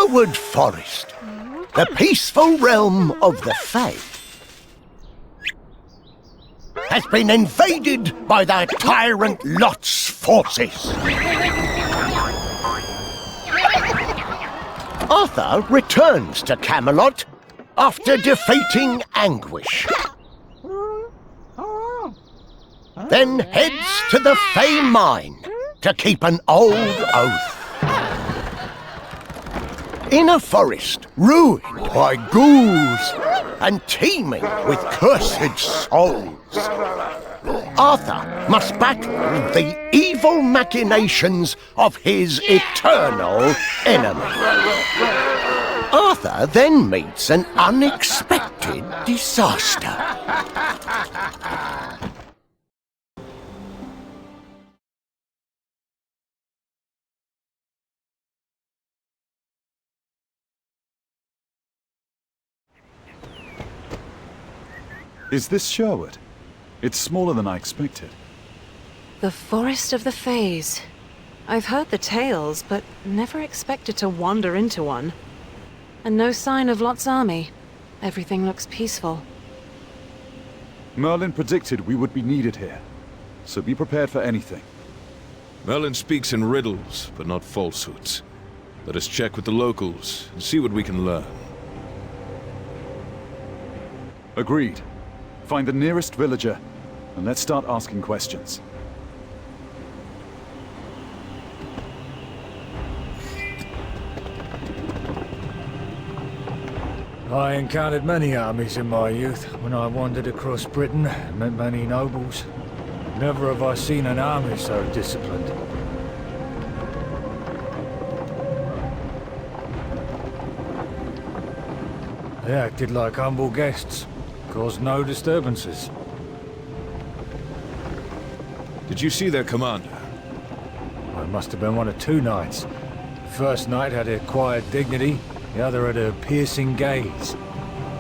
Sherwood Forest, the peaceful realm of the Fae, has been invaded by the tyrant Lot's forces. Arthur returns to Camelot after defeating Anguish. Then heads to the Fae Mine to keep an old oath. In a forest ruined by ghouls and teeming with cursed souls, Arthur must battle the evil machinations of his eternal enemy. Arthur then meets an unexpected disaster. Is this Sherwood? It's smaller than I expected. The Forest of the Faes. I've heard the tales, but never expected to wander into one. And no sign of Lot's army. Everything looks peaceful. Merlin predicted we would be needed here, so be prepared for anything. Merlin speaks in riddles, but not falsehoods. Let us check with the locals and see what we can learn. Agreed. Find the nearest villager, and let's start asking questions. I encountered many armies in my youth when I wandered across Britain and met many nobles. Never have I seen an army so disciplined. They acted like humble guests, caused no disturbances. Did you see their commander? Well, it must have been one of two knights. The first knight had a quiet dignity, the other had a piercing gaze.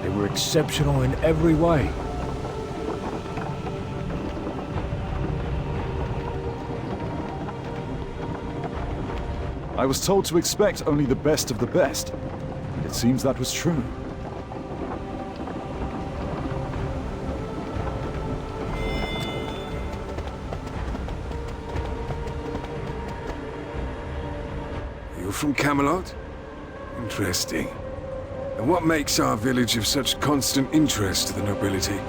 They were exceptional in every way. I was told to expect only the best of the best, and it seems that was true. You're from Camelot? Interesting. And what makes our village of such constant interest to the nobility?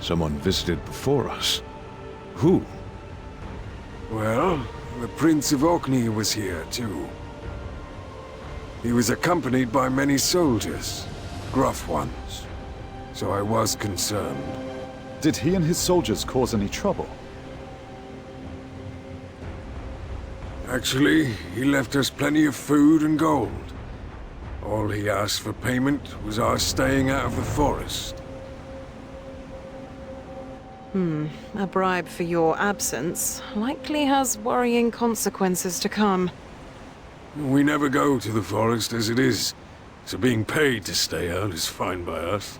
Someone visited before us. Who? Well, the Prince of Orkney was here, too. He was accompanied by many soldiers, gruff ones, so I was concerned. Did he and his soldiers cause any trouble? Actually, he left us plenty of food and gold. All he asked for payment was our staying out of the forest. A bribe for your absence likely has worrying consequences to come. We never go to the forest as it is, so being paid to stay out is fine by us.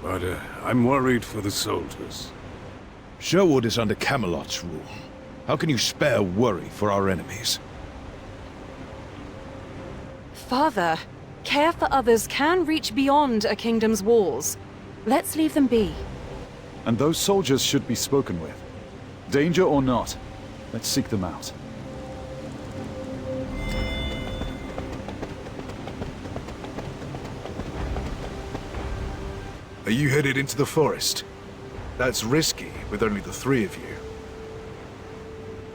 But I'm worried for the soldiers. Sherwood is under Camelot's rule. How can you spare worry for our enemies? Father, care for others can reach beyond a kingdom's walls. Let's leave them be. And those soldiers should be spoken with. Danger or not, let's seek them out. Are you headed into the forest? That's risky, with only the three of you.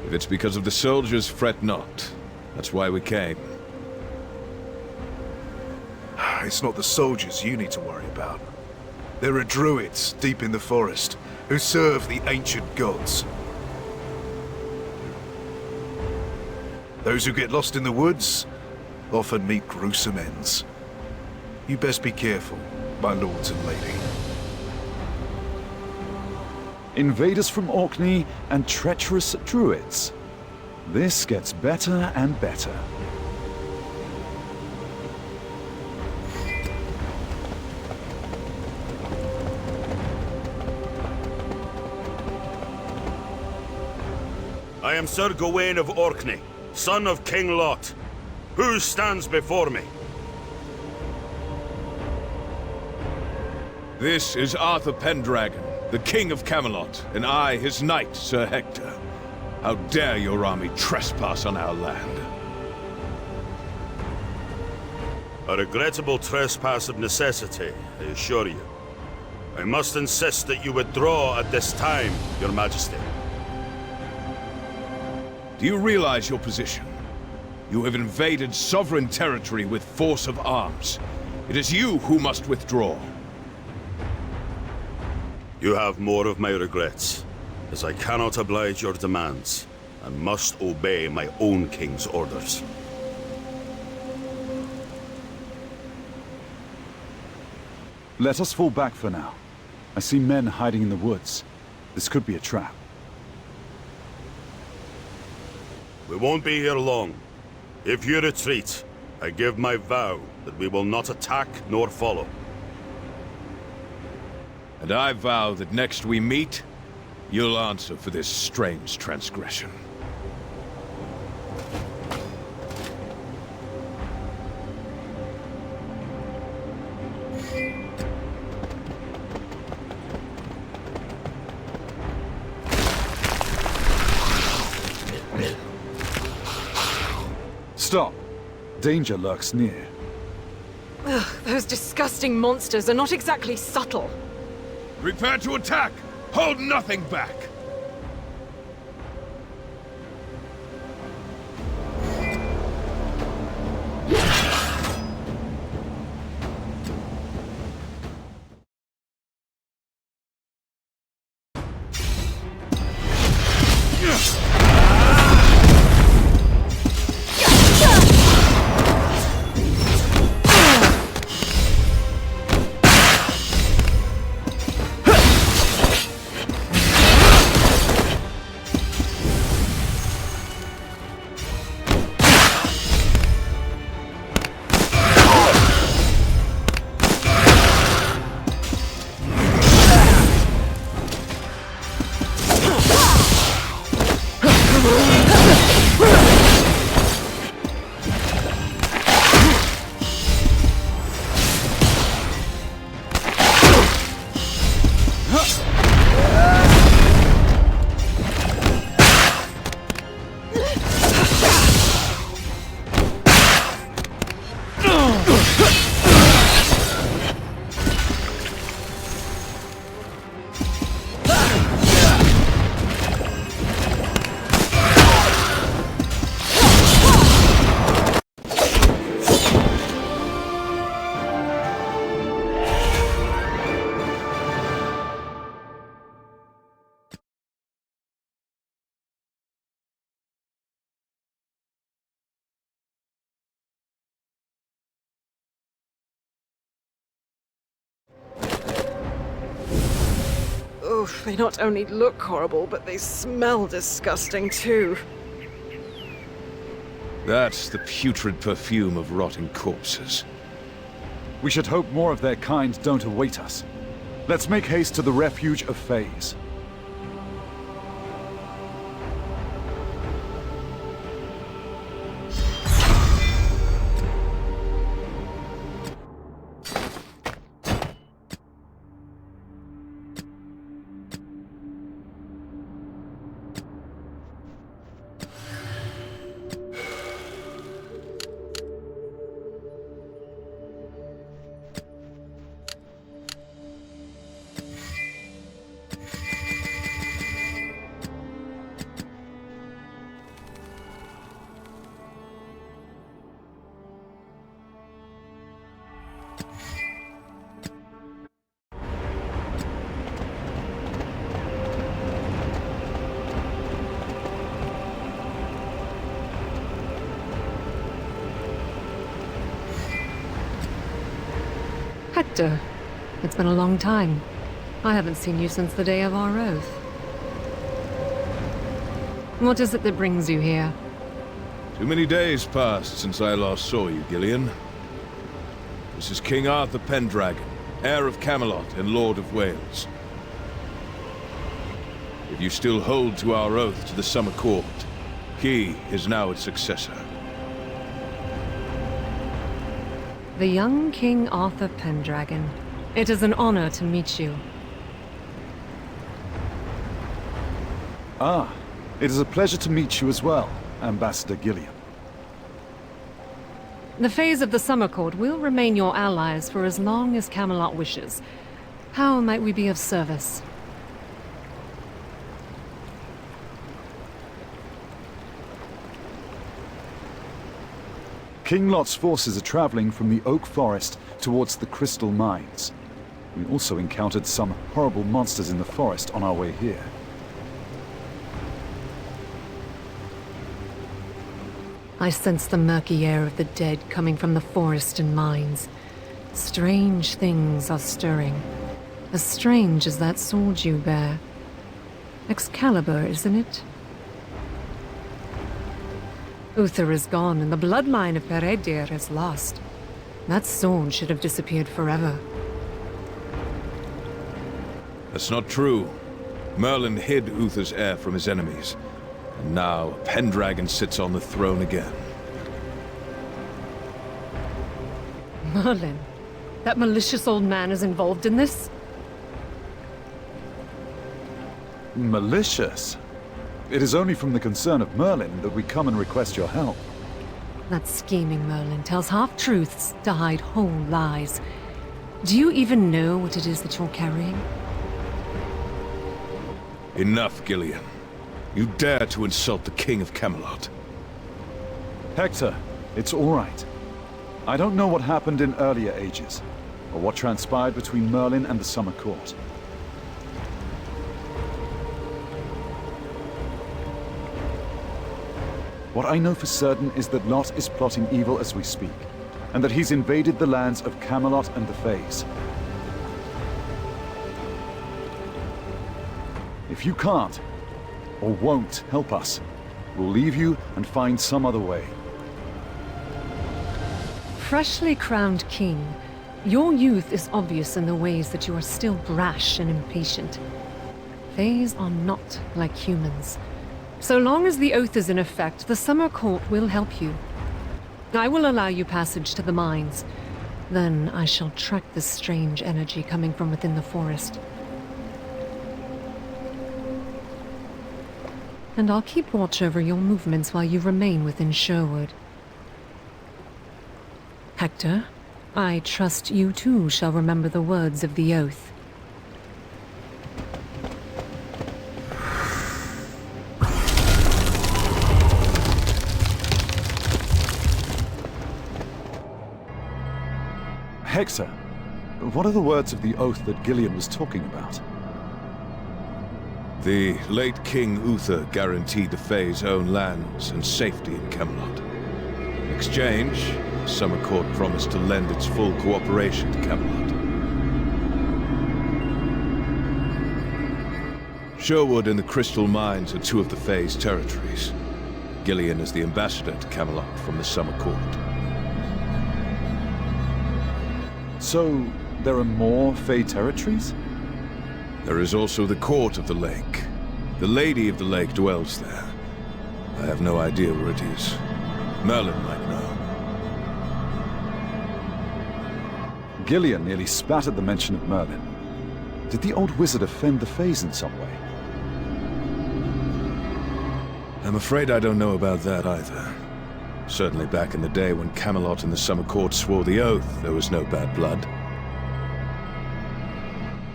If it's because of the soldiers, fret not. That's why we came. It's not the soldiers you need to worry about. There are druids deep in the forest who serve the ancient gods. Those who get lost in the woods often meet gruesome ends. You best be careful, my lords and lady. Invaders from Orkney and treacherous druids. This gets better and better. I am Sir Gawain of Orkney, son of King Lot. Who stands before me? This is Arthur Pendragon, the King of Camelot, and I, his knight, Sir Hector. How dare your army trespass on our land? A regrettable trespass of necessity, I assure you. I must insist that you withdraw at this time, Your Majesty. Do you realize your position? You have invaded sovereign territory with force of arms. It is you who must withdraw. You have more of my regrets, as I cannot oblige your demands, and must obey my own king's orders. Let us fall back for now. I see men hiding in the woods. This could be a trap. We won't be here long. If you retreat, I give my vow that we will not attack nor follow. And I vow that next we meet, you'll answer for this strange transgression. Stop! Danger lurks near. Ugh, those disgusting monsters are not exactly subtle. Prepare to attack! Hold nothing back! Oof, they not only look horrible, but they smell disgusting too. That's the putrid perfume of rotting corpses. We should hope more of their kind don't await us. Let's make haste to the refuge of Fays. Hector, it's been a long time. I haven't seen you since the day of our oath. What is it that brings you here? Too many days passed since I last saw you, Gillian. This is King Arthur Pendragon, heir of Camelot and Lord of Wales. If you still hold to our oath to the Summer Court, he is now its successor. The young King Arthur Pendragon. It is an honor to meet you. Ah, it is a pleasure to meet you as well, Ambassador Gillian. The Fays of the Summer Court will remain your allies for as long as Camelot wishes. How might we be of service? King Lot's forces are traveling from the Oak Forest towards the Crystal Mines. We also encountered some horrible monsters in the forest on our way here. I sense the murky air of the dead coming from the forest and mines. Strange things are stirring. As strange as that sword you bear. Excalibur, isn't it? Uther is gone, and the blood mine of Peredir is lost. That sword should have disappeared forever. That's not true. Merlin hid Uther's heir from his enemies. And now Pendragon sits on the throne again. Merlin? That malicious old man is involved in this? Malicious? It is only from the concern of Merlin that we come and request your help. That scheming Merlin tells half-truths to hide whole lies. Do you even know what it is that you're carrying? Enough, Gillian. You dare to insult the King of Camelot. Hector, it's all right. I don't know what happened in earlier ages, or what transpired between Merlin and the Summer Court. What I know for certain is that Lot is plotting evil as we speak, and that he's invaded the lands of Camelot and the Fays. If you can't, or won't help us, we'll leave you and find some other way. Freshly crowned king, your youth is obvious in the ways that you are still brash and impatient. Fays are not like humans. So long as the oath is in effect, the Summer Court will help you. I will allow you passage to the mines. Then I shall track this strange energy coming from within the forest. And I'll keep watch over your movements while you remain within Sherwood. Hector, I trust you too shall remember the words of the oath. Hector, what are the words of the oath that Gillian was talking about? The late King Uther guaranteed the Fays' own lands and safety in Camelot. In exchange, the Summer Court promised to lend its full cooperation to Camelot. Sherwood and the Crystal Mines are two of the Fays' territories. Gillian is the ambassador to Camelot from the Summer Court. So, there are more Fey territories? There is also the Court of the Lake. The Lady of the Lake dwells there. I have no idea where it is. Merlin might know. Gillian nearly spat at the mention of Merlin. Did the old wizard offend the Fays in some way? I'm afraid I don't know about that either. Certainly back in the day when Camelot and the Summer Court swore the oath, there was no bad blood.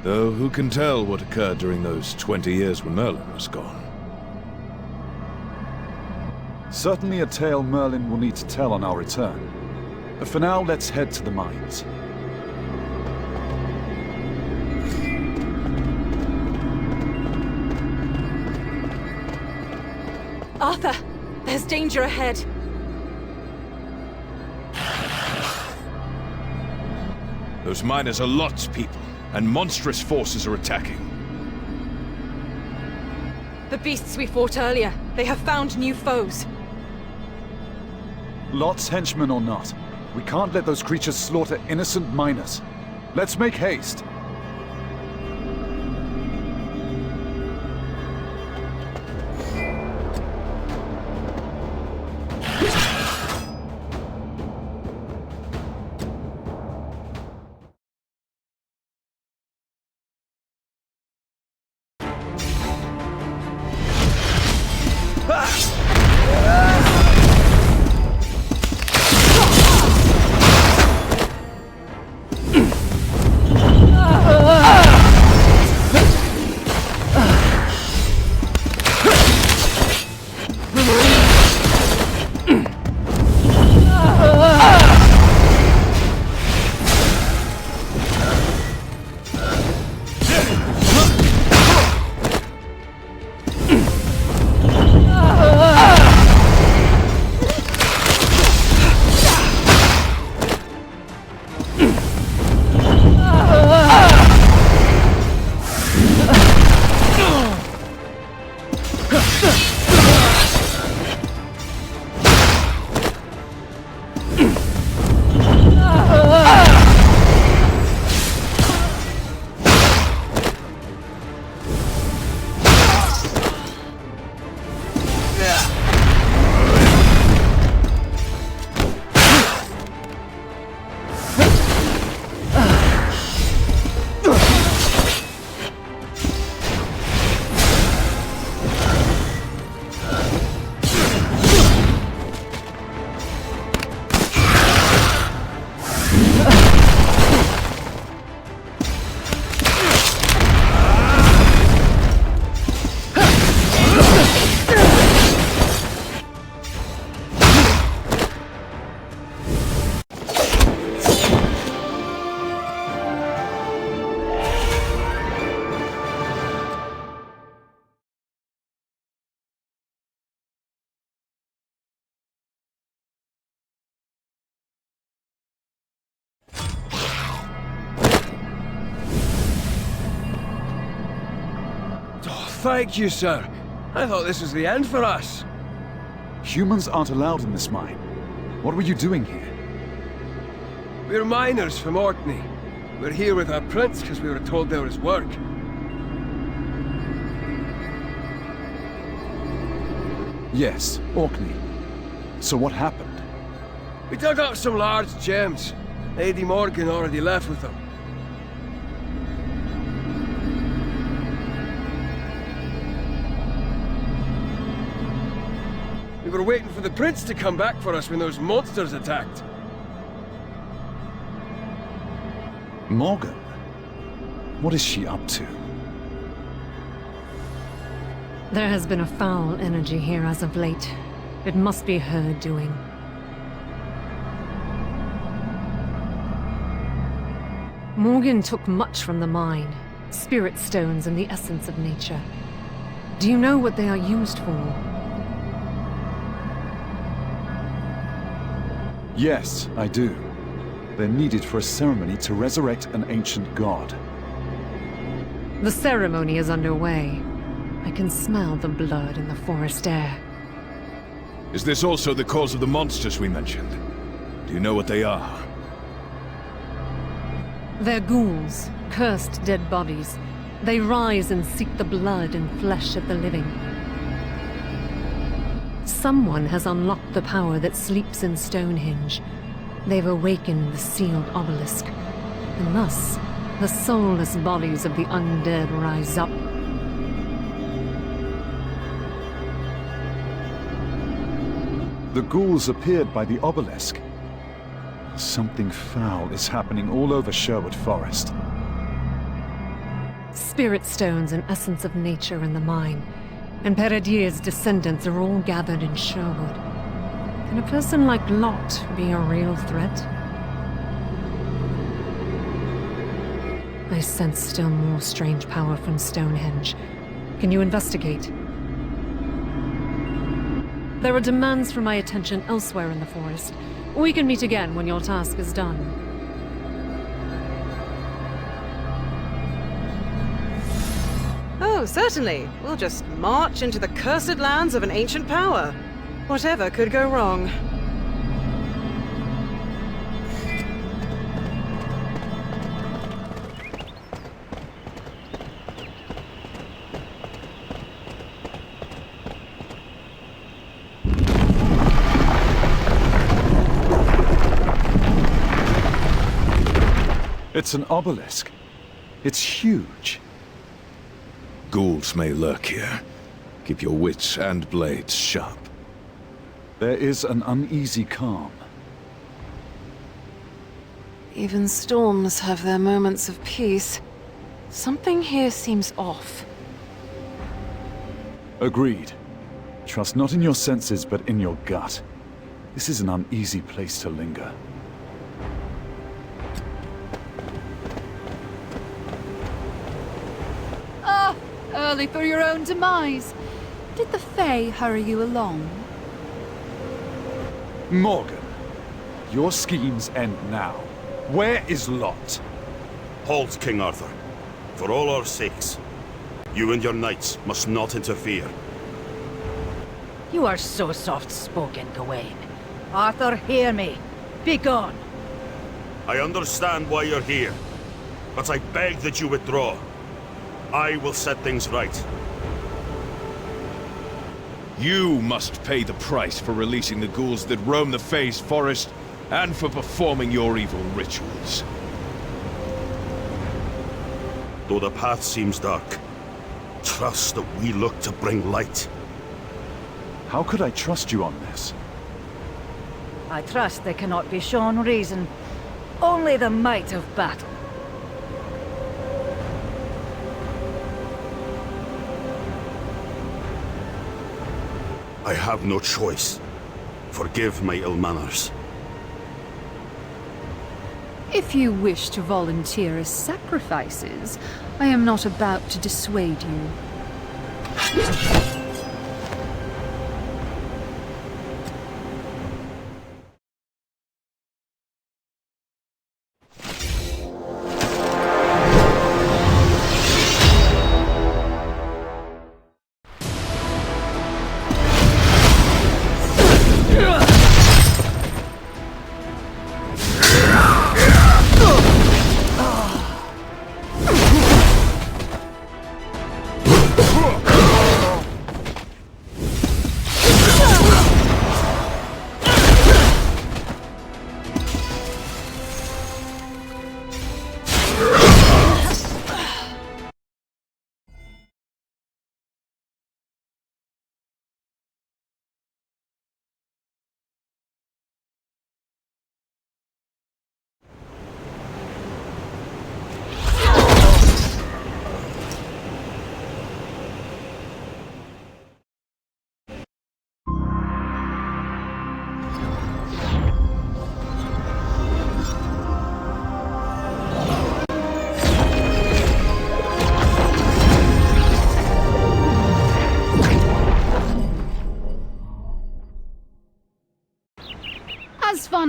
Though who can tell what occurred during those 20 years when Merlin was gone? Certainly a tale Merlin will need to tell on our return. For now, let's head to the mines. Arthur! There's danger ahead! Those miners are Lot's people, and monstrous forces are attacking. The beasts we fought earlier, they have found new foes. Lot's henchmen or not, we can't let those creatures slaughter innocent miners. Let's make haste. thank you, sir. I thought this was the end for us. Humans aren't allowed in this mine. What were you doing here? We're miners from Orkney. We're here with our prince because we were told there was work. Yes, Orkney. So what happened? We dug up some large gems. Lady Morgan already left with them. We were waiting for the prince to come back for us when those monsters attacked. Morgan? What is she up to? There has been a foul energy here as of late. It must be her doing. Morgan took much from the mine. Spirit stones and the essence of nature. Do you know what they are used for? Yes, I do. They're needed for a ceremony to resurrect an ancient god. The ceremony is underway. I can smell the blood in the forest air. Is this also the cause of the monsters we mentioned? Do you know what they are? They're ghouls, cursed dead bodies. They rise and seek the blood and flesh of the living. Someone has unlocked the power that sleeps in Stonehenge. They've awakened the sealed obelisk. And thus, the soulless bodies of the undead rise up. The ghouls appeared by the obelisk. Something foul is happening all over Sherwood Forest. Spirit stones and essence of nature in the mine. And Peredier's descendants are all gathered in Sherwood. Can a person like Lot be a real threat? I sense still more strange power from Stonehenge. Can you investigate? There are demands for my attention elsewhere in the forest. We can meet again when your task is done. Oh, certainly. We'll just march into the cursed lands of an ancient power. Whatever could go wrong. It's an obelisk. It's huge. Ghouls may lurk here. Keep your wits and blades sharp. There is an uneasy calm. Even storms have their moments of peace. Something here seems off. Agreed. Trust not in your senses, but in your gut. This is an uneasy place to linger. Ah, early for your own demise. Did the Fae hurry you along? Morgan, your schemes end now. Where is Lot? Halt, King Arthur. For all our sakes. You and your knights must not interfere. You are so soft-spoken, Gawain. Arthur, hear me. Be gone. I understand why you're here, but I beg that you withdraw. I will set things right. You must pay the price for releasing the ghouls that roam the Fae's forest, and for performing your evil rituals. Though the path seems dark, trust that we look to bring light. How could I trust you on this? I trust they cannot be shown reason. Only the might of battle. I have no choice. Forgive my ill manners. If you wish to volunteer as sacrifices, I am not about to dissuade you.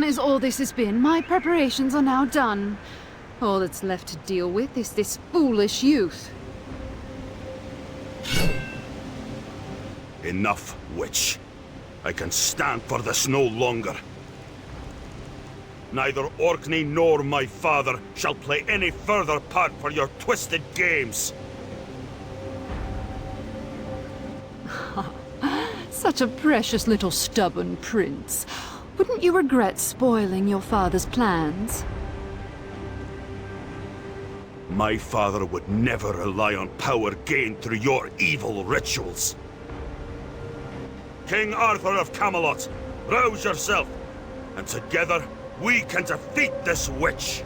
as all this has been, my preparations are now done. All that's left to deal with is this foolish youth. Enough, witch. I can stand for this no longer. Neither Orkney nor my father shall play any further part for your twisted games. Such a precious little stubborn prince. Wouldn't you regret spoiling your father's plans? My father would never rely on power gained through your evil rituals. King Arthur of Camelot, rouse yourself, and together we can defeat this witch!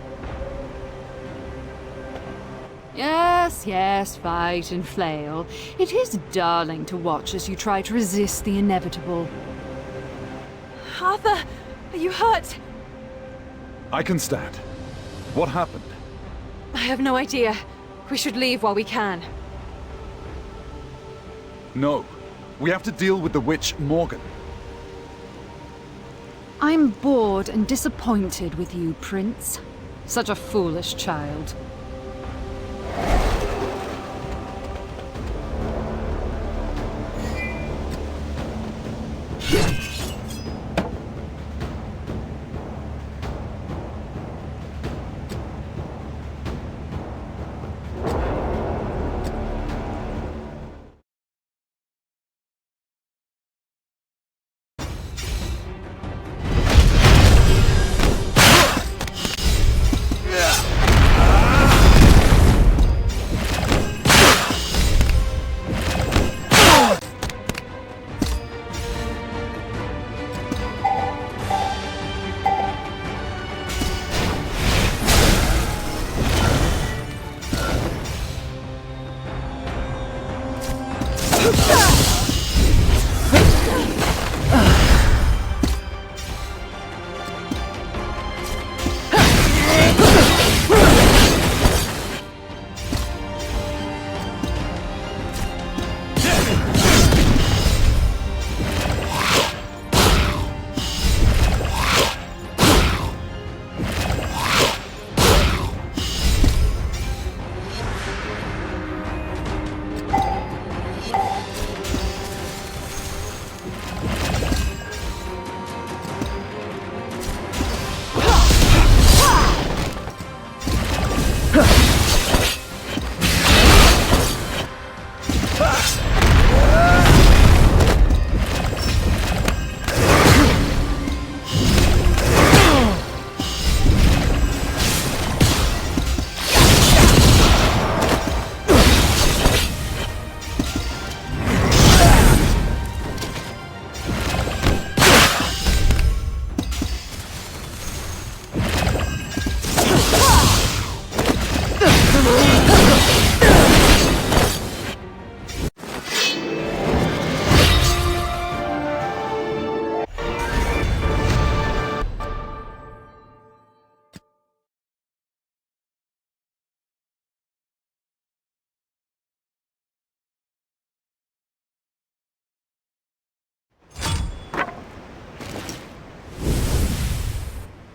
Yes, yes, fight and flail. It is darling to watch as you try to resist the inevitable. Arthur, are you hurt? I can stand. What happened? I have no idea. We should leave while we can. No. We have to deal with the witch Morgan. I'm bored and disappointed with you, Prince. Such a foolish child.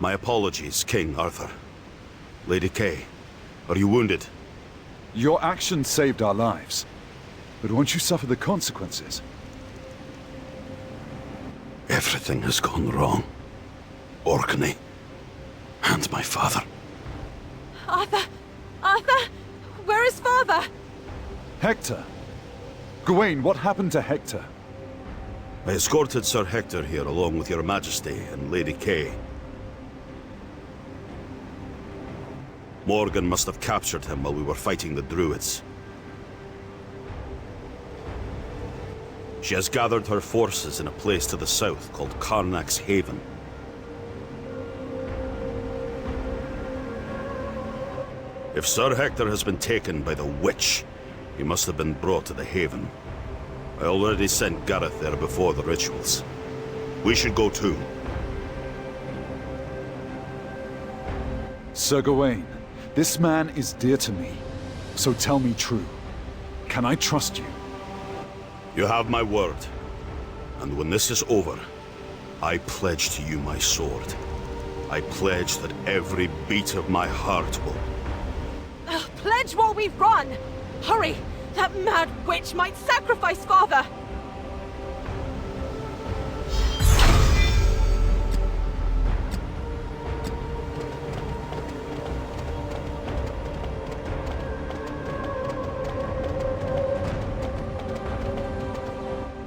My apologies, King Arthur. Lady Kay, are you wounded? Your actions saved our lives. But won't you suffer the consequences? Everything has gone wrong. Orkney. And my father. Arthur! Arthur! Where is father? Hector! Gawain, what happened to Hector? I escorted Sir Hector here along with your majesty and Lady Kay. Morgan must have captured him while we were fighting the Druids. She has gathered her forces in a place to the south called Karnak's Haven. If Sir Hector has been taken by the witch, he must have been brought to the Haven. I already sent Gareth there before the rituals. We should go too. Sir Gawain, this man is dear to me. So tell me true. Can I trust you? You have my word. And when this is over, I pledge to you my sword. I pledge that every beat of my heart will... Pledge while we run! Hurry! That mad witch might sacrifice Father!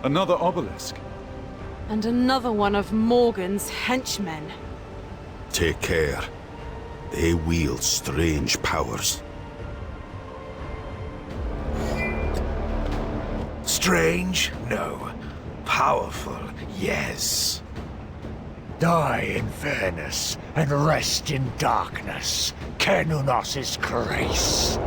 Another obelisk. And another one of Morgan's henchmen. Take care. They wield strange powers. Strange? No. Powerful? Yes. Die in fairness and rest in darkness. Kenunos' grace.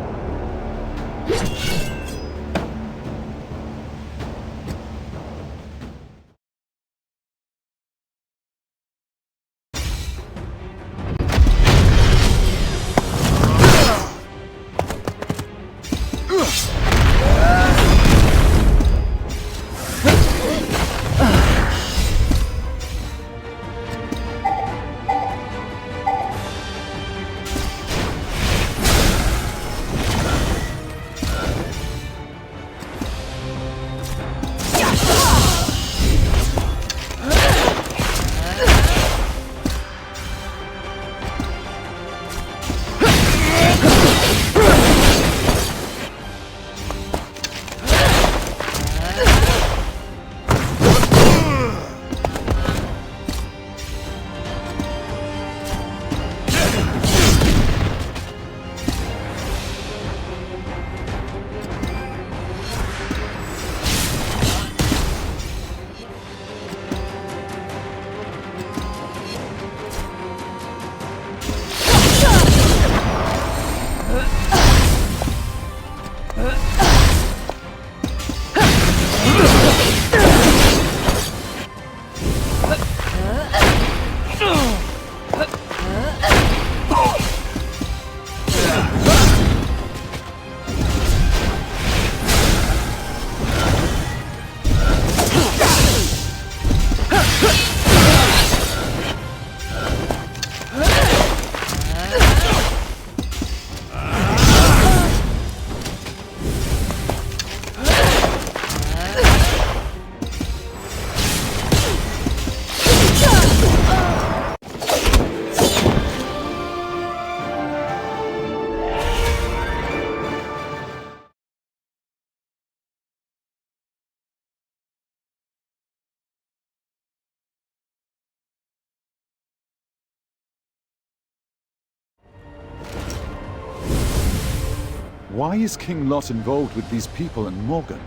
Why is King Lot involved with these people and Morgan?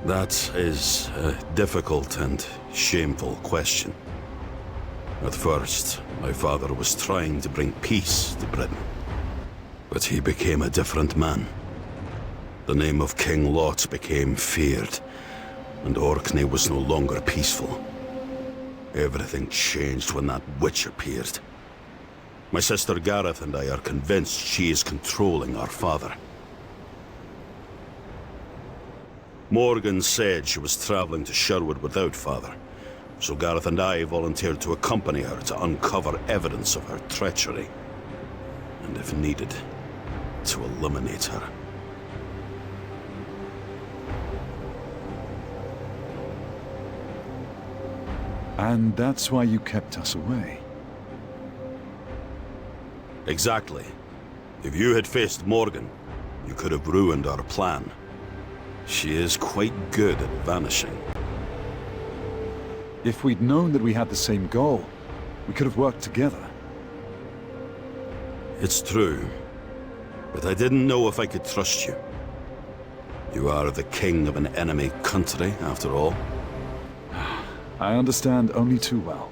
That is a difficult and shameful question. At first, my father was trying to bring peace to Britain. But he became a different man. The name of King Lot became feared, and Orkney was no longer peaceful. Everything changed when that witch appeared. My sister Gareth and I are convinced she is controlling our father. Morgan said she was traveling to Sherwood without father, so Gareth and I volunteered to accompany her to uncover evidence of her treachery, and if needed, to eliminate her. And that's why you kept us away. Exactly. If you had faced Morgan, you could have ruined our plan. She is quite good at vanishing. If we'd known that we had the same goal, we could have worked together. It's true. But I didn't know if I could trust you. You are the king of an enemy country, after all. I understand only too well.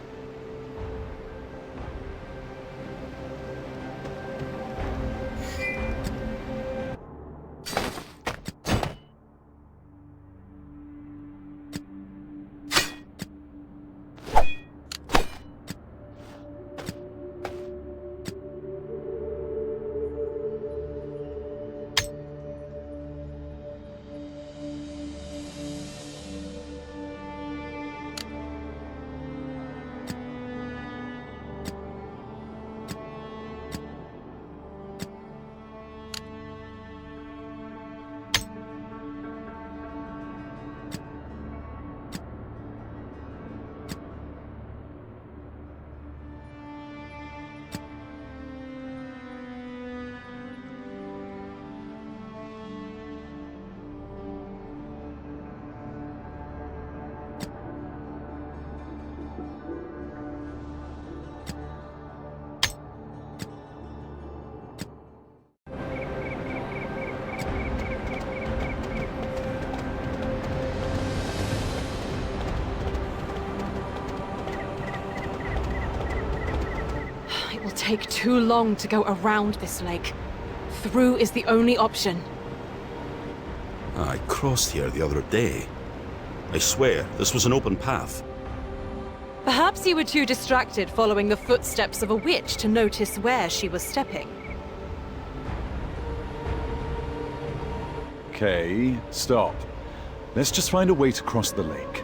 take too long to go around this lake. Through is the only option. I crossed here the other day. I swear, this was an open path. Perhaps you were too distracted following the footsteps of a witch to notice where she was stepping. Okay, stop. Let's just find a way to cross the lake.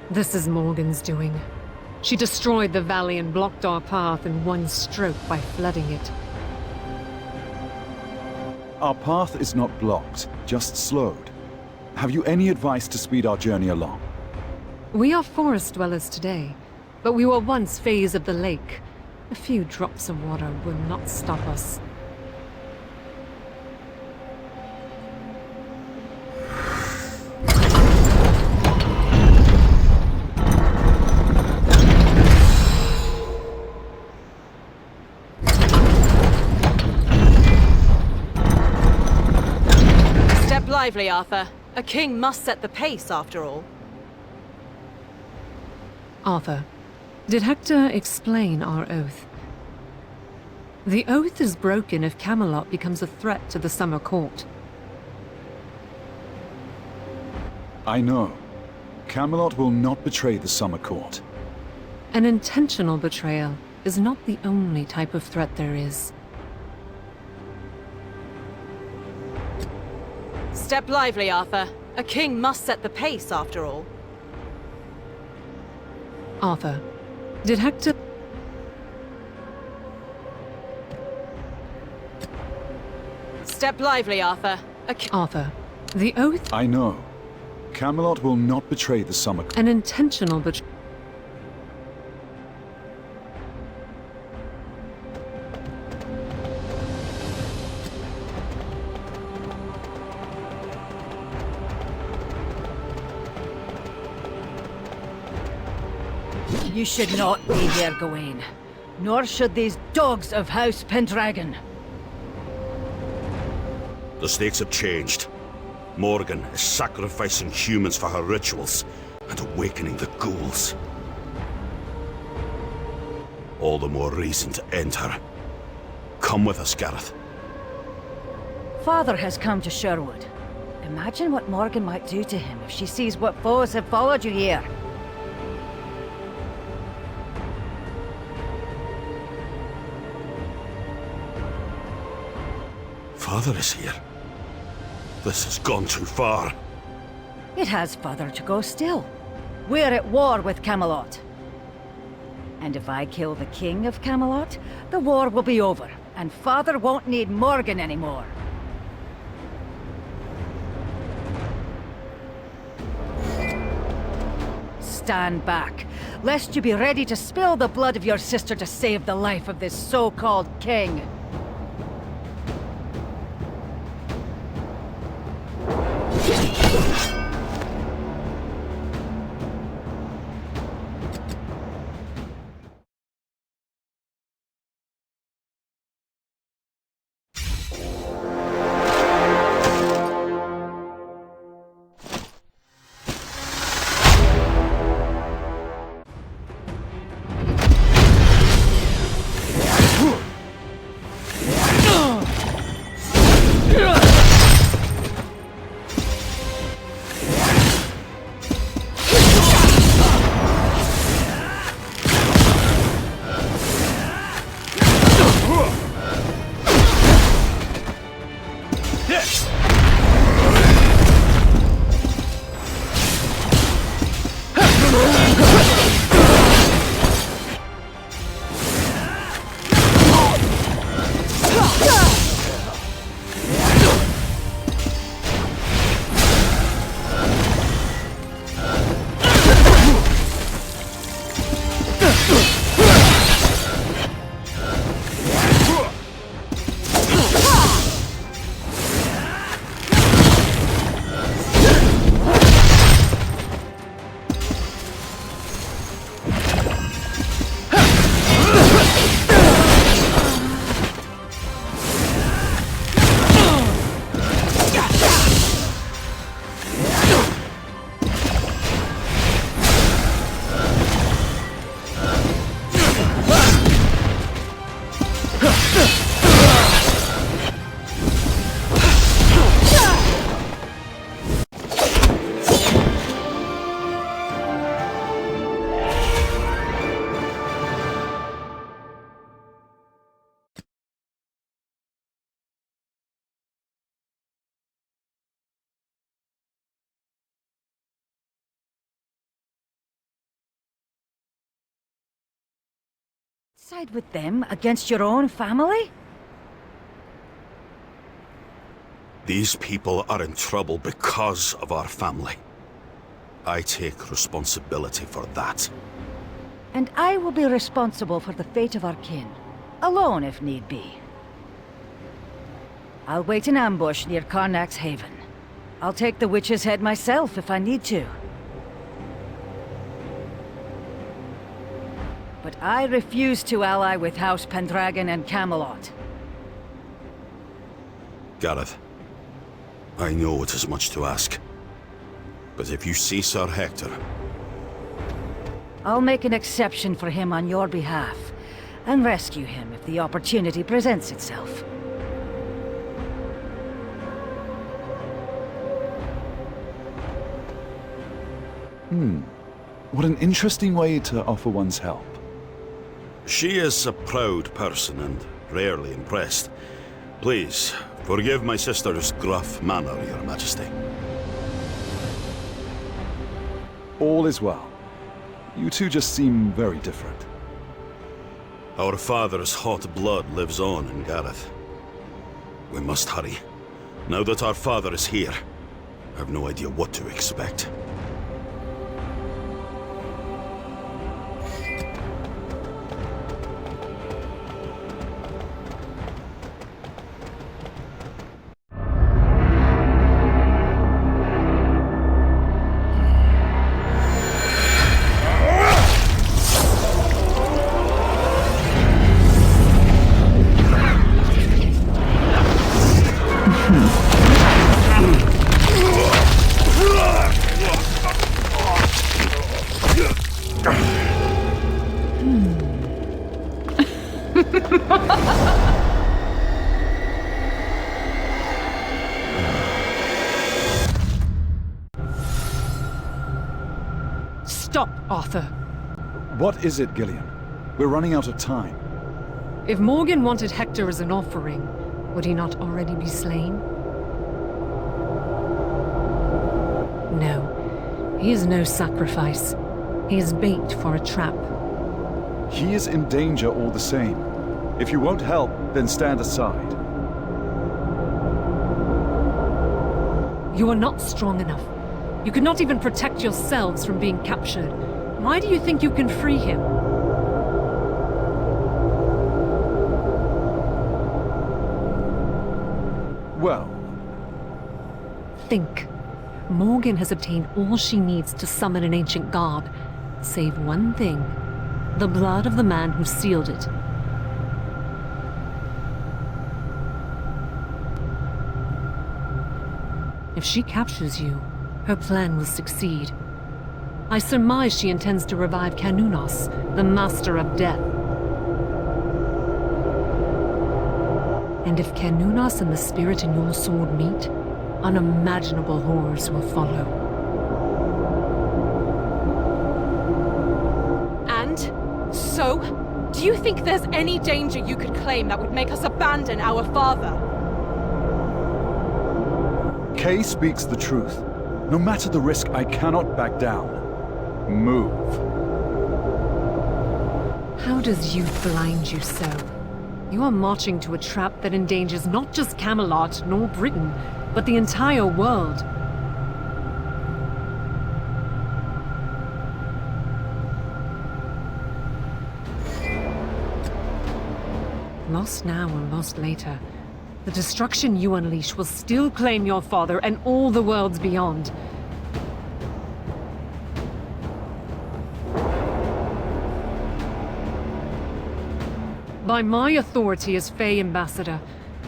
This is Morgan's doing. She destroyed the valley and blocked our path in one stroke by flooding it. Our path is not blocked, just slowed. Have you any advice to speed our journey along? We are forest dwellers today, but we were once Fays of the lake. A few drops of water will not stop us. Step lively, Arthur. A king must set the pace, after all. Arthur, did Hector explain our oath? The oath is broken if Camelot becomes a threat to the Summer Court. I know. Camelot will not betray the Summer Court. An intentional betrayal is not the only type of threat there is. Step lively, Arthur. A king must set the pace, after all. Arthur, did Hector... Step lively, Arthur. Arthur, the oath... I know. Camelot will not betray the Summer Court. An intentional betrayal... You should not be here, Gawain. Nor should these dogs of House Pendragon. The stakes have changed. Morgan is sacrificing humans for her rituals and awakening the ghouls. All the more reason to end her. Come with us, Gareth. Father has come to Sherwood. Imagine what Morgan might do to him if she sees what foes have followed you here. Father is here. This has gone too far. It has further to go still. We're at war with Camelot. And if I kill the king of Camelot, the war will be over, and Father won't need Morgan anymore. Stand back, lest you be ready to spill the blood of your sister to save the life of this so-called king. Side with them against your own family? These people are in trouble because of our family. I take responsibility for that. And I will be responsible for the fate of our kin. Alone, if need be. I'll wait in ambush near Karnak's Haven. I'll take the witch's head myself if I need to. But I refuse to ally with House Pendragon and Camelot. Gareth, I know it is much to ask. But if you see Sir Hector... I'll make an exception for him on your behalf, and rescue him if the opportunity presents itself. What an interesting way to offer one's help. She is a proud person and rarely impressed. Please, forgive my sister's gruff manner, Your Majesty. All is well. You two just seem very different. Our father's hot blood lives on in Gareth. We must hurry. Now that our father is here, I have no idea what to expect. Stop, Arthur. What is it, Gillian? We're running out of time. If Morgan wanted Hector as an offering, would he not already be slain? No. He is no sacrifice. He is bait for a trap. He is in danger all the same. If you won't help, then stand aside. You are not strong enough. You could not even protect yourselves from being captured. Why do you think you can free him? Well... Think. Morgan has obtained all she needs to summon an ancient god, save one thing. The blood of the man who sealed it. If she captures you, her plan will succeed. I surmise she intends to revive Canunos, the Master of Death. And if Canunos and the spirit in your sword meet, unimaginable horrors will follow. And? So? Do you think there's any danger you could claim that would make us abandon our father? Kay speaks the truth. No matter the risk, I cannot back down. Move. How does youth blind you so? You are marching to a trap that endangers not just Camelot, nor Britain, but the entire world. Lost now or lost later, the destruction you unleash will still claim your father and all the worlds beyond. By my authority as Fey Ambassador,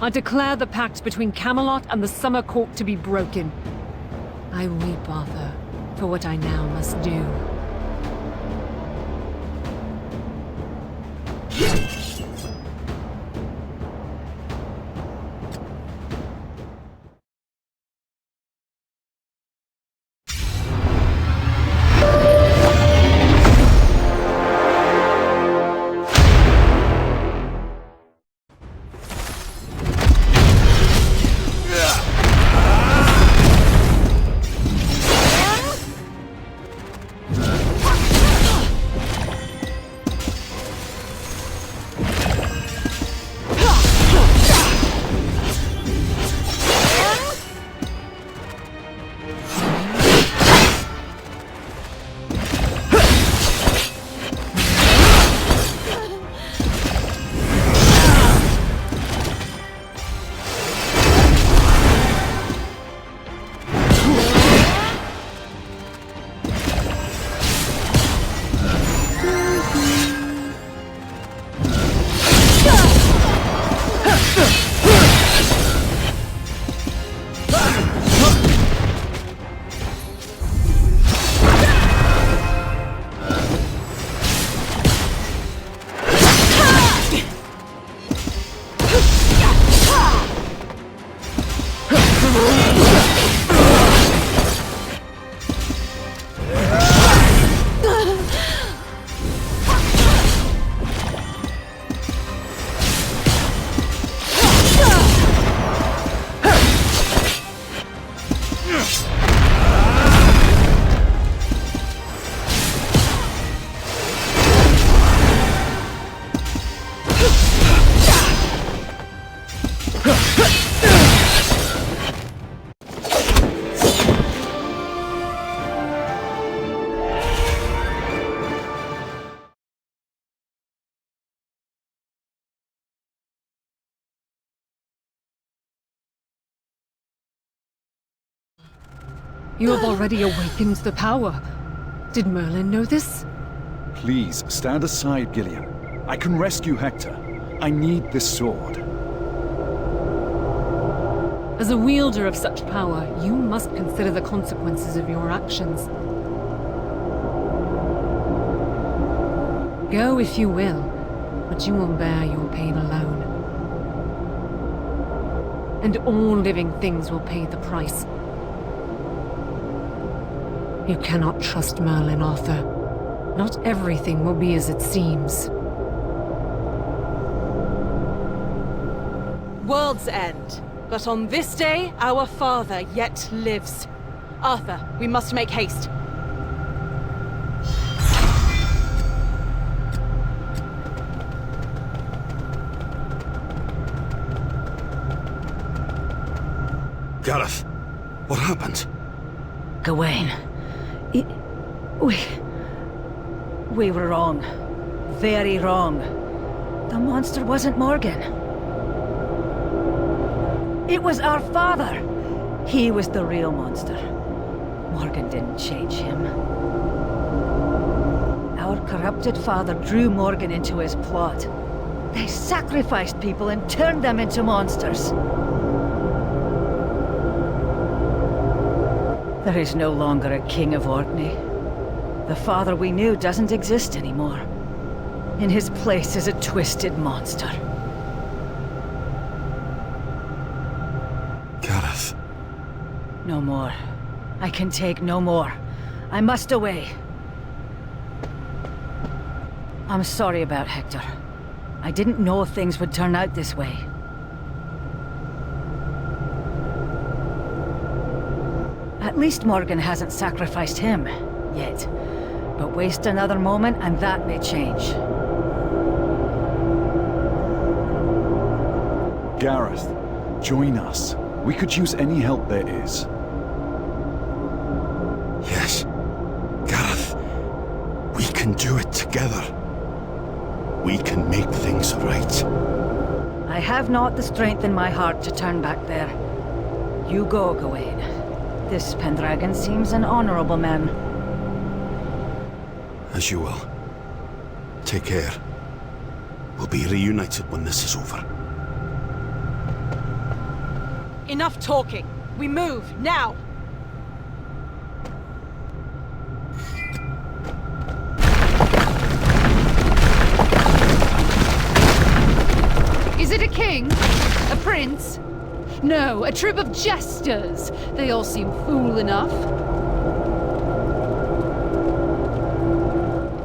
I declare the pact between Camelot and the Summer Court to be broken. I weep, Arthur, for what I now must do. You have already awakened the power. Did Merlin know this? Please, stand aside, Gillian. I can rescue Hector. I need this sword. As a wielder of such power, you must consider the consequences of your actions. Go if you will, but you will bear your pain alone. And all living things will pay the price. You cannot trust Merlin, Arthur. Not everything will be as it seems. World's end. But on this day, our father yet lives. Arthur, we must make haste. Gareth, what happened? Gawain. We were wrong. Very wrong. The monster wasn't Morgan. It was our father. He was the real monster. Morgan didn't change him. Our corrupted father drew Morgan into his plot. They sacrificed people and turned them into monsters. There is no longer a king of Orkney. The father we knew doesn't exist anymore. In his place is a twisted monster. Gareth. No more. I can take no more. I must away. I'm sorry about Hector. I didn't know things would turn out this way. At least Morgan hasn't sacrificed him, yet. But waste another moment and that may change. Gareth, join us. We could use any help there is. Yes. Gareth. We can do it together. We can make things right. I have not the strength in my heart to turn back there. You go, Gawain. This Pendragon seems an honorable man. As you will. Take care. We'll be reunited when this is over. Enough talking. We move, now! Is it a king? A prince? No, a troop of jesters. They all seem fool enough.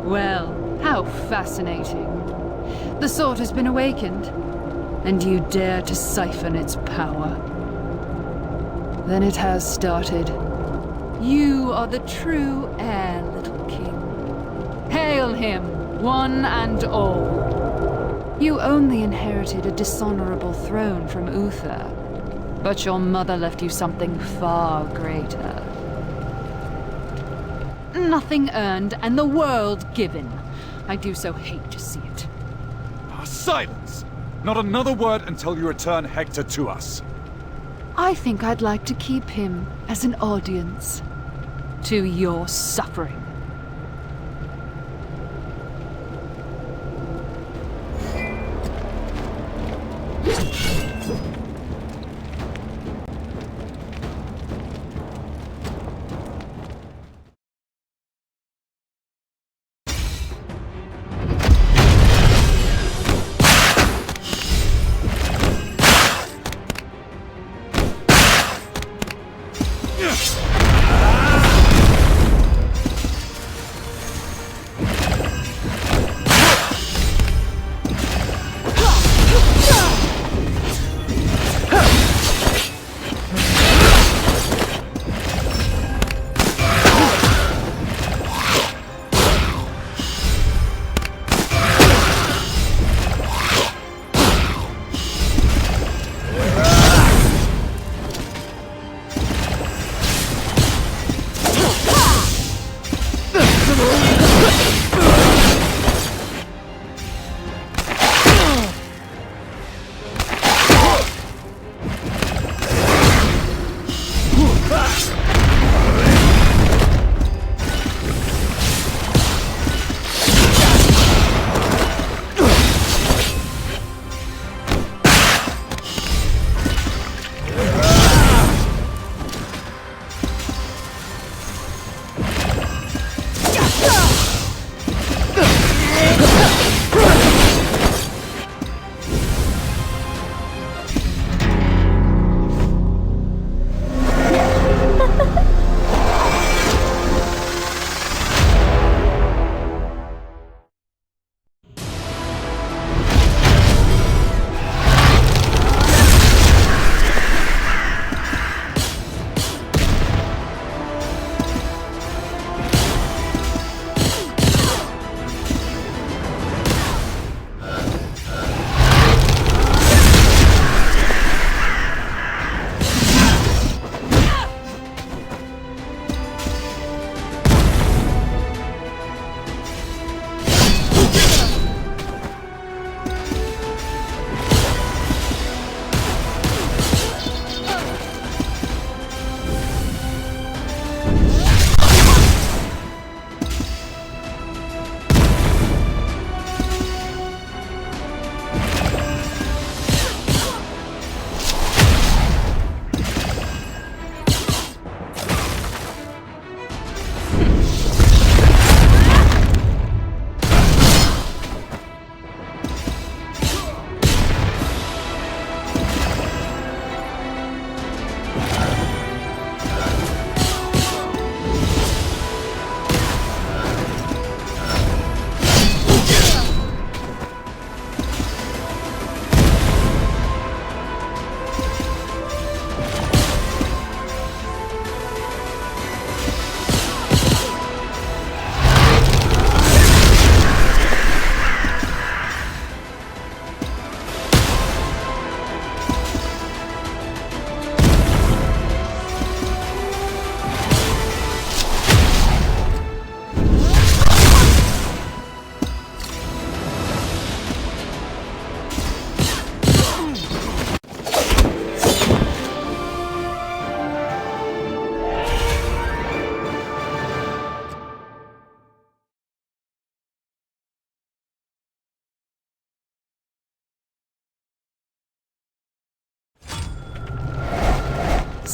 Well, how fascinating. The sword has been awakened, and you dare to siphon its power. Then it has started. You are the true heir, little king. Hail him, one and all. You only inherited a dishonorable throne from Uther, but your mother left you something far greater. Nothing earned, and the world given. I do so hate to see it. Silence! Not another word until you return Hector to us. I think I'd like to keep him as an audience to your suffering.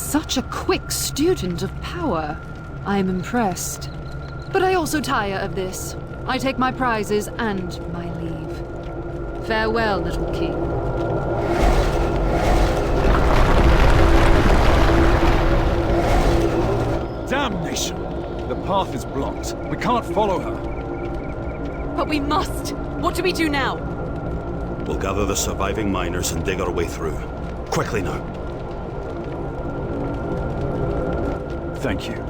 such a quick student of power. I am impressed. But I also tire of this. I take my prizes and my leave. Farewell, little king. Damnation! The path is blocked. We can't follow her. But we must! What do we do now? We'll gather the surviving miners and dig our way through. Quickly now. Thank you.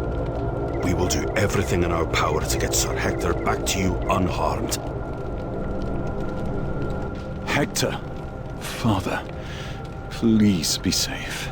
We will do everything in our power to get Sir Hector back to you unharmed. Hector, Father, please be safe.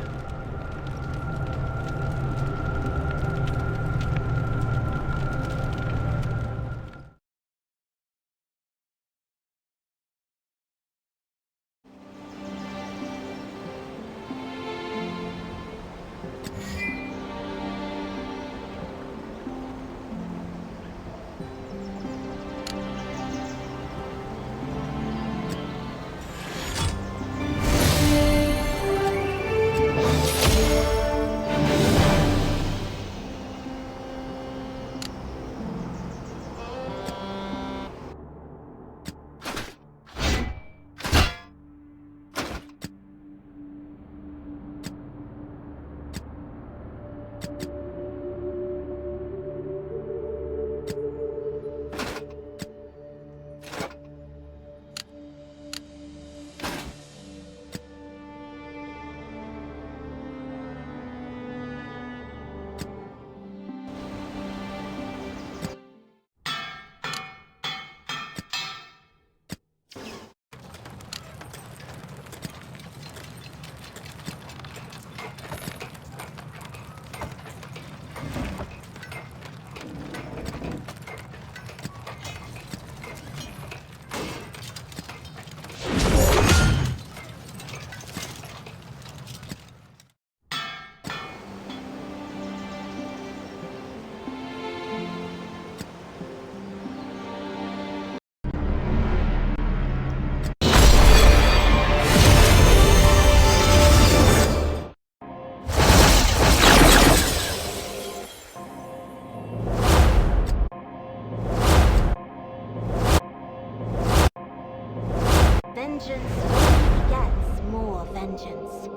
Vengeance only begets more vengeance.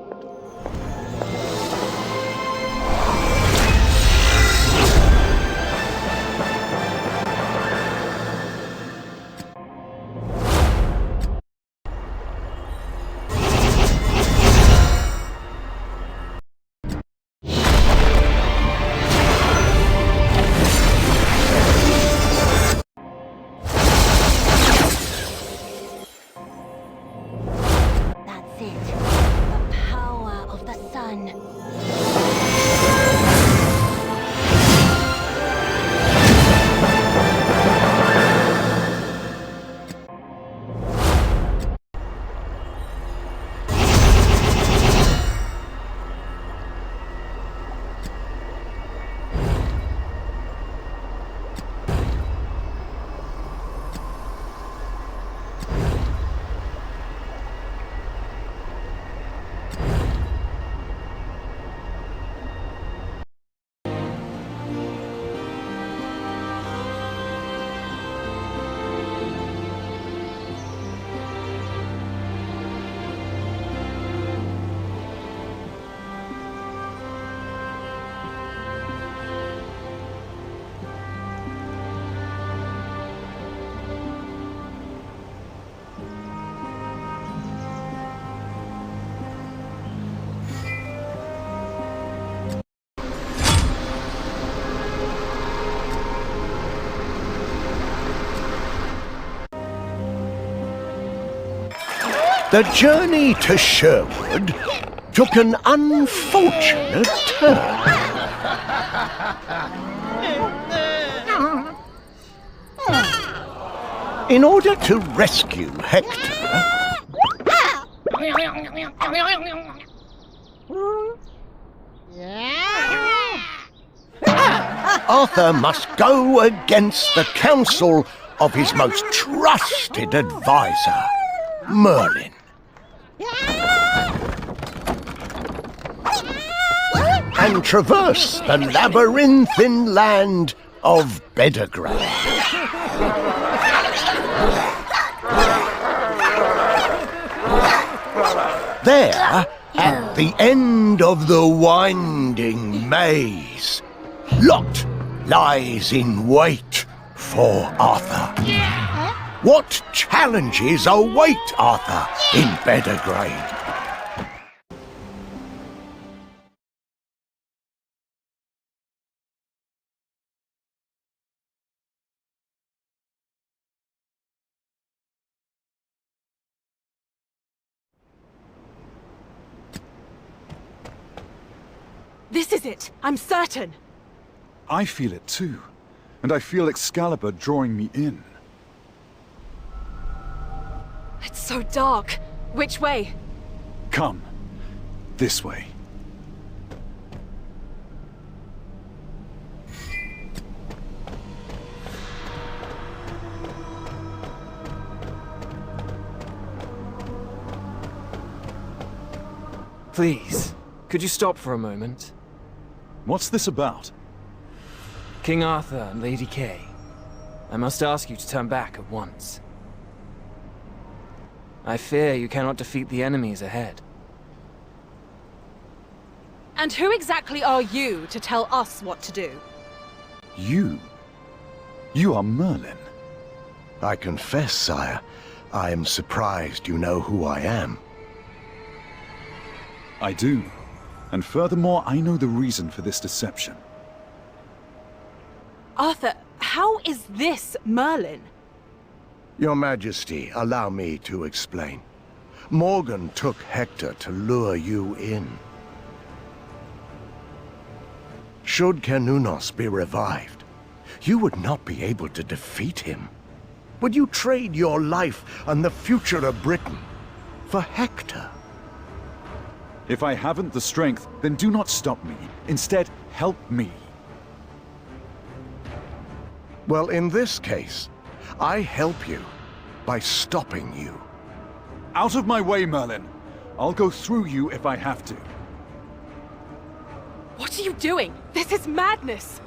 The journey to Sherwood took an unfortunate turn. In order to rescue Hector, Arthur must go against the counsel of his most trusted advisor, Merlin. and traverse the labyrinthine land of Bedegrain. There, at the end of the winding maze, Lot lies in wait for Arthur. What challenges await Arthur in Bedegrain? This is it! I'm certain! I feel it too. And I feel Excalibur drawing me in. It's so dark. Which way? Come. This way. Please, could you stop for a moment? What's this about? King Arthur and Lady Kay. I must ask you to turn back at once. I fear you cannot defeat the enemies ahead. And who exactly are you to tell us what to do? You? You are Merlin. I confess, sire, I am surprised you know who I am. I do. And furthermore, I know the reason for this deception. Arthur, how is this Merlin? Your Majesty, allow me to explain. Morgan took Hector to lure you in. Should Cernunnos be revived, you would not be able to defeat him. Would you trade your life and the future of Britain for Hector? If I haven't the strength, then do not stop me. Instead, help me. Well, in this case, I help you by stopping you. Out of my way, Merlin. I'll go through you if I have to. What are you doing? This is madness!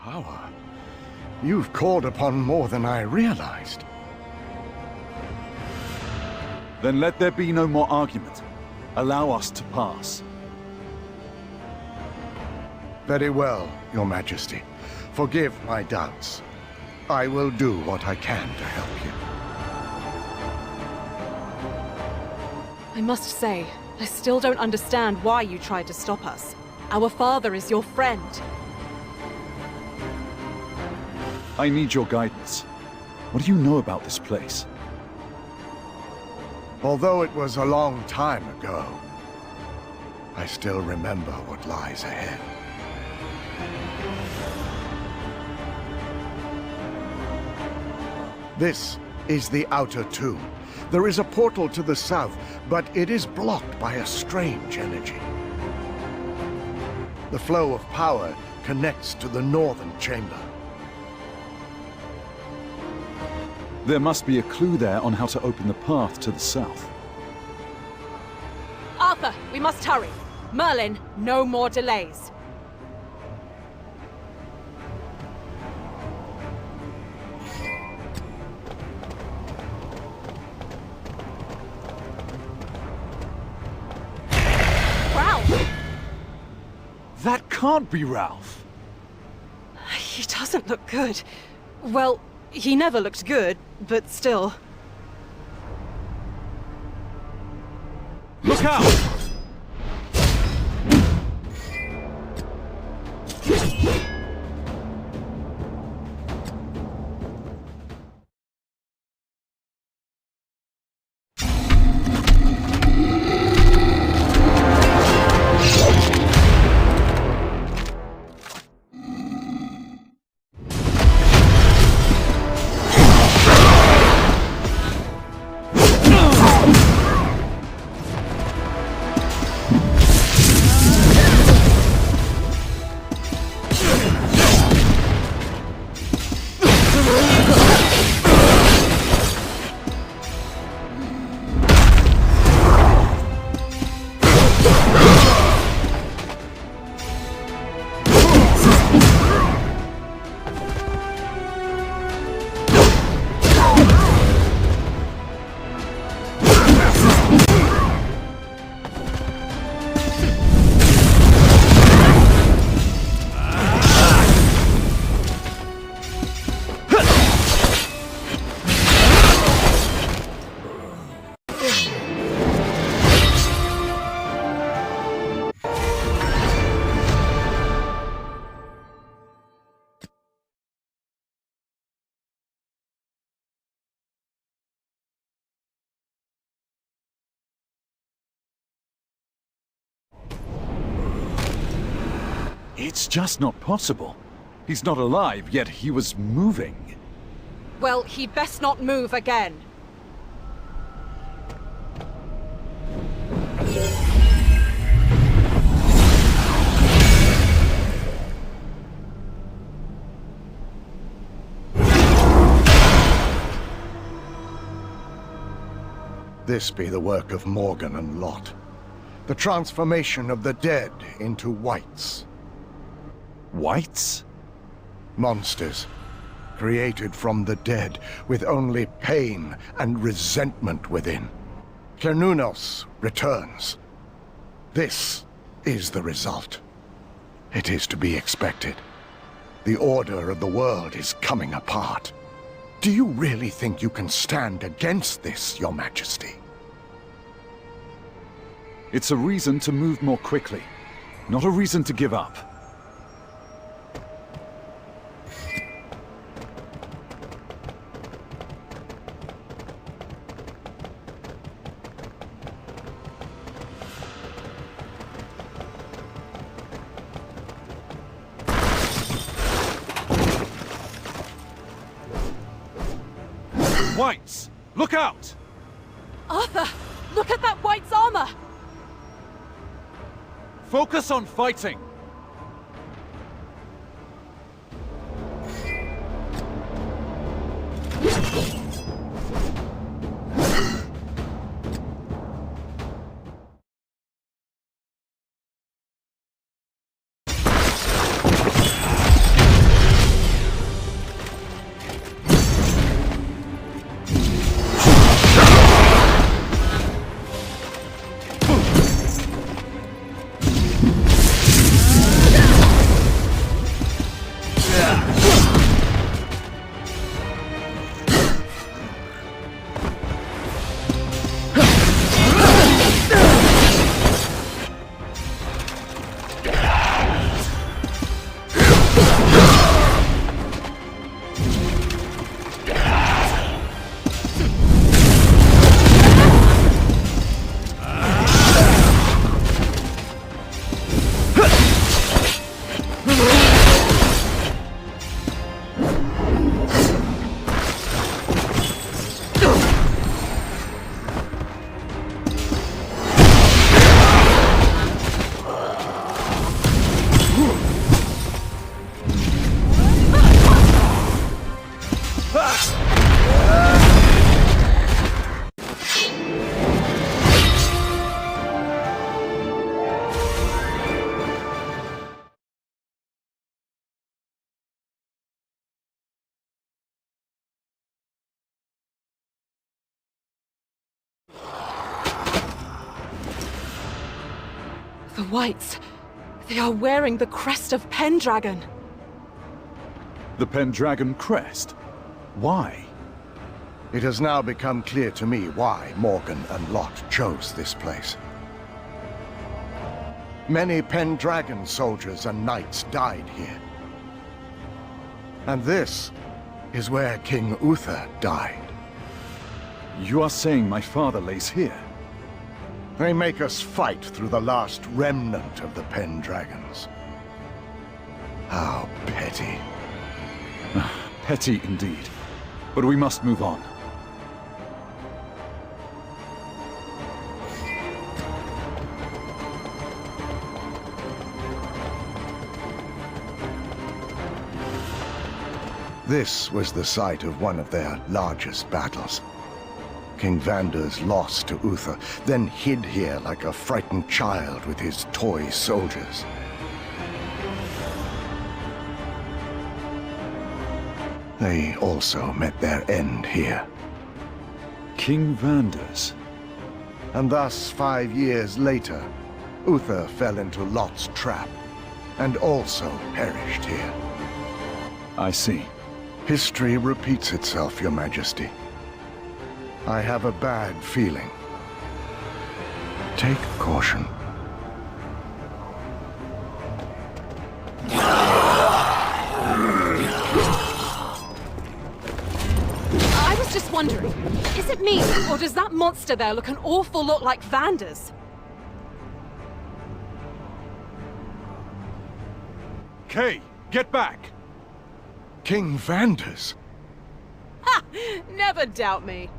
Power? You've called upon more than I realized. Then let there be no more argument. Allow us to pass. Very well, Your Majesty. Forgive my doubts. I will do what I can to help you. I must say, I still don't understand why you tried to stop us. Our father is your friend. I need your guidance. What do you know about this place? Although it was a long time ago, I still remember what lies ahead. This is the outer tomb. There is a portal to the south, but it is blocked by a strange energy. The flow of power connects to the northern chamber. There must be a clue there on how to open the path to the south. Arthur, we must hurry. Merlin, no more delays. Ralph! That can't be Ralph! He doesn't look good. Well, he never looked good, but still. Look out! It's just not possible. He's not alive, yet he was moving. Well, he'd best not move again. This be the work of Morgan and Lot. The transformation of the dead into wights. Wights? Monsters, created from the dead, with only pain and resentment within. Cernunnos returns. This is the result. It is to be expected. The order of the world is coming apart. Do you really think you can stand against this, Your Majesty? It's a reason to move more quickly, not a reason to give up. Wights! Look out! Arthur! Look at that wight's armor! Focus on fighting! The Whites. They are wearing the crest of Pendragon. The Pendragon crest? Why? It has now become clear to me why Morgan and Lot chose this place. Many Pendragon soldiers and knights died here. And this is where King Uther died. You are saying my father lays here? They make us fight through the last remnant of the Pendragons. How petty. Petty indeed. But we must move on. This was the site of one of their largest battles. King Vander's loss to Uther, then hid here like a frightened child with his toy soldiers. They also met their end here. King Vander's? And thus, 5 years later, Uther fell into Lot's trap, and also perished here. I see. History repeats itself, Your Majesty. I have a bad feeling. Take caution. I was just wondering, is it me, or does that monster there look an awful lot like Vander's? Kay, get back! King Vander's? Ha! Never doubt me.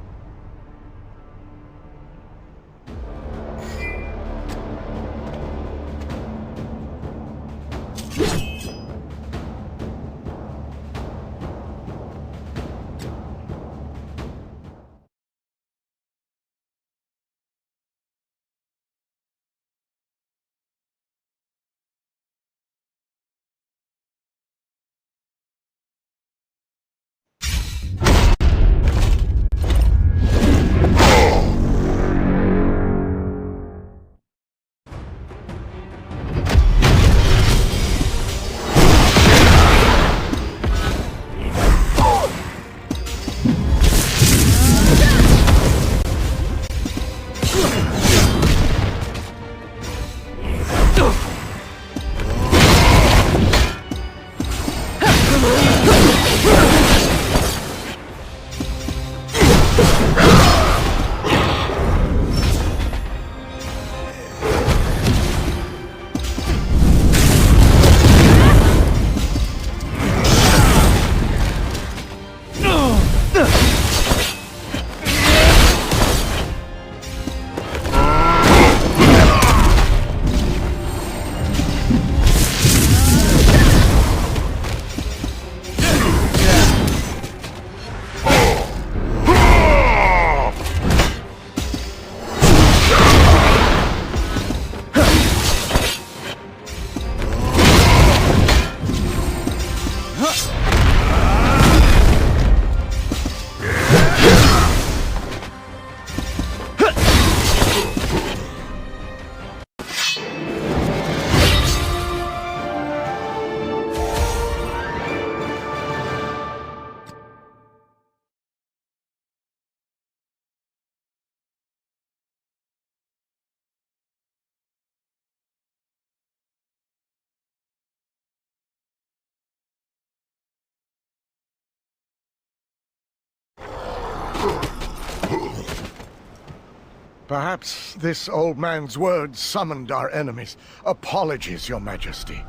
Perhaps this old man's words summoned our enemies. Apologies, Your Majesty.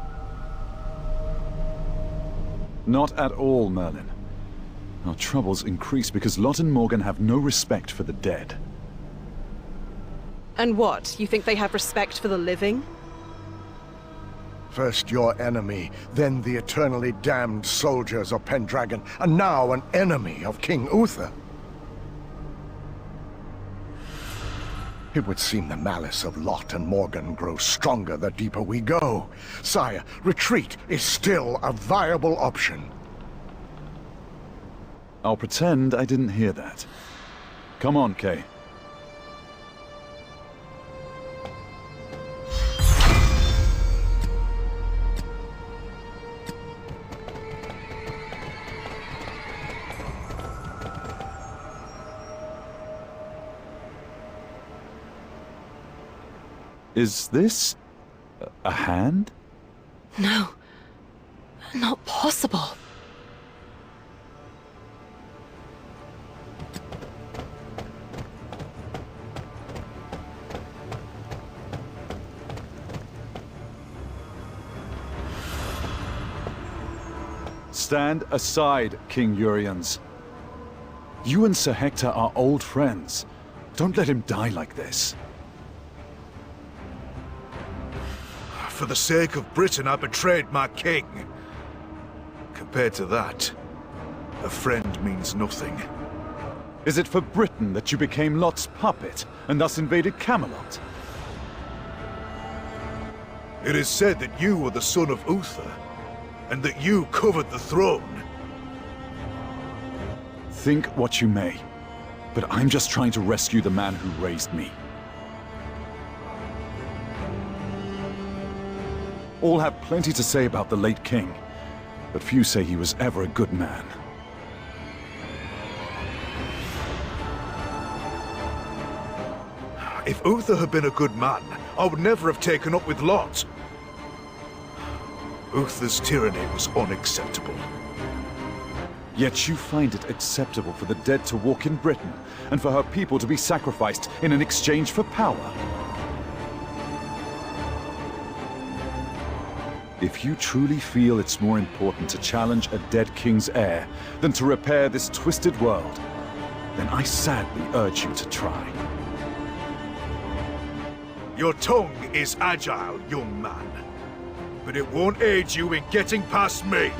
Not at all, Merlin. Our troubles increase because Lot and Morgan have no respect for the dead. And what? You think they have respect for the living? First your enemy, then the eternally damned soldiers of Pendragon, and now an enemy of King Uther. It would seem the malice of Lot and Morgan grows stronger the deeper we go. Sire, retreat is still a viable option. I'll pretend I didn't hear that. Come on, Kay. Is this a hand? No. Not possible. Stand aside, King Uriens. You and Sir Hector are old friends. Don't let him die like this. For the sake of Britain, I betrayed my king. Compared to that, a friend means nothing. Is it for Britain that you became Lot's puppet, and thus invaded Camelot? It is said that you were the son of Uther, and that you covered the throne. Think what you may, but I'm just trying to rescue the man who raised me. All have plenty to say about the late king, but few say he was ever a good man. If Uther had been a good man, I would never have taken up with Lot. Uther's tyranny was unacceptable. Yet you find it acceptable for the dead to walk in Britain, and for her people to be sacrificed in an exchange for power. If you truly feel it's more important to challenge a dead king's heir than to repair this twisted world, then I sadly urge you to try. Your tongue is agile, young man, but it won't aid you in getting past me.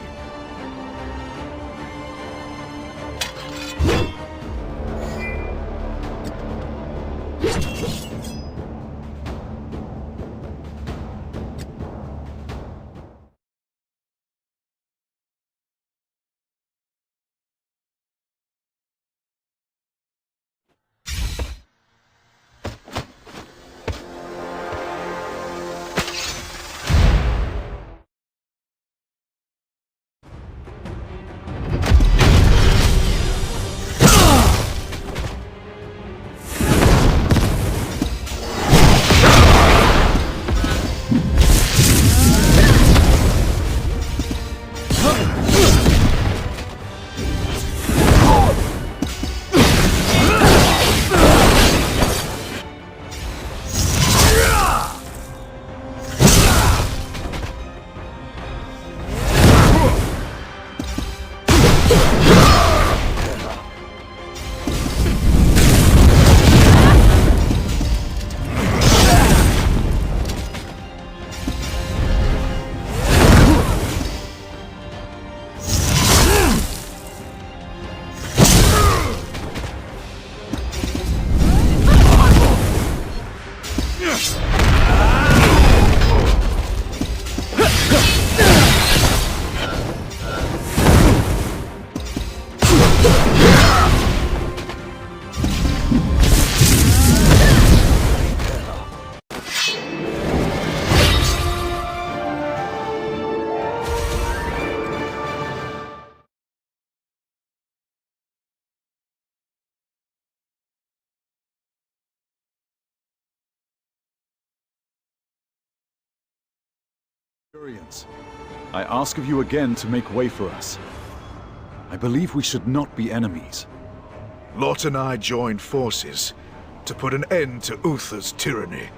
I ask of you again to make way for us. I believe we should not be enemies. Lot and I joined forces to put an end to Uther's tyranny.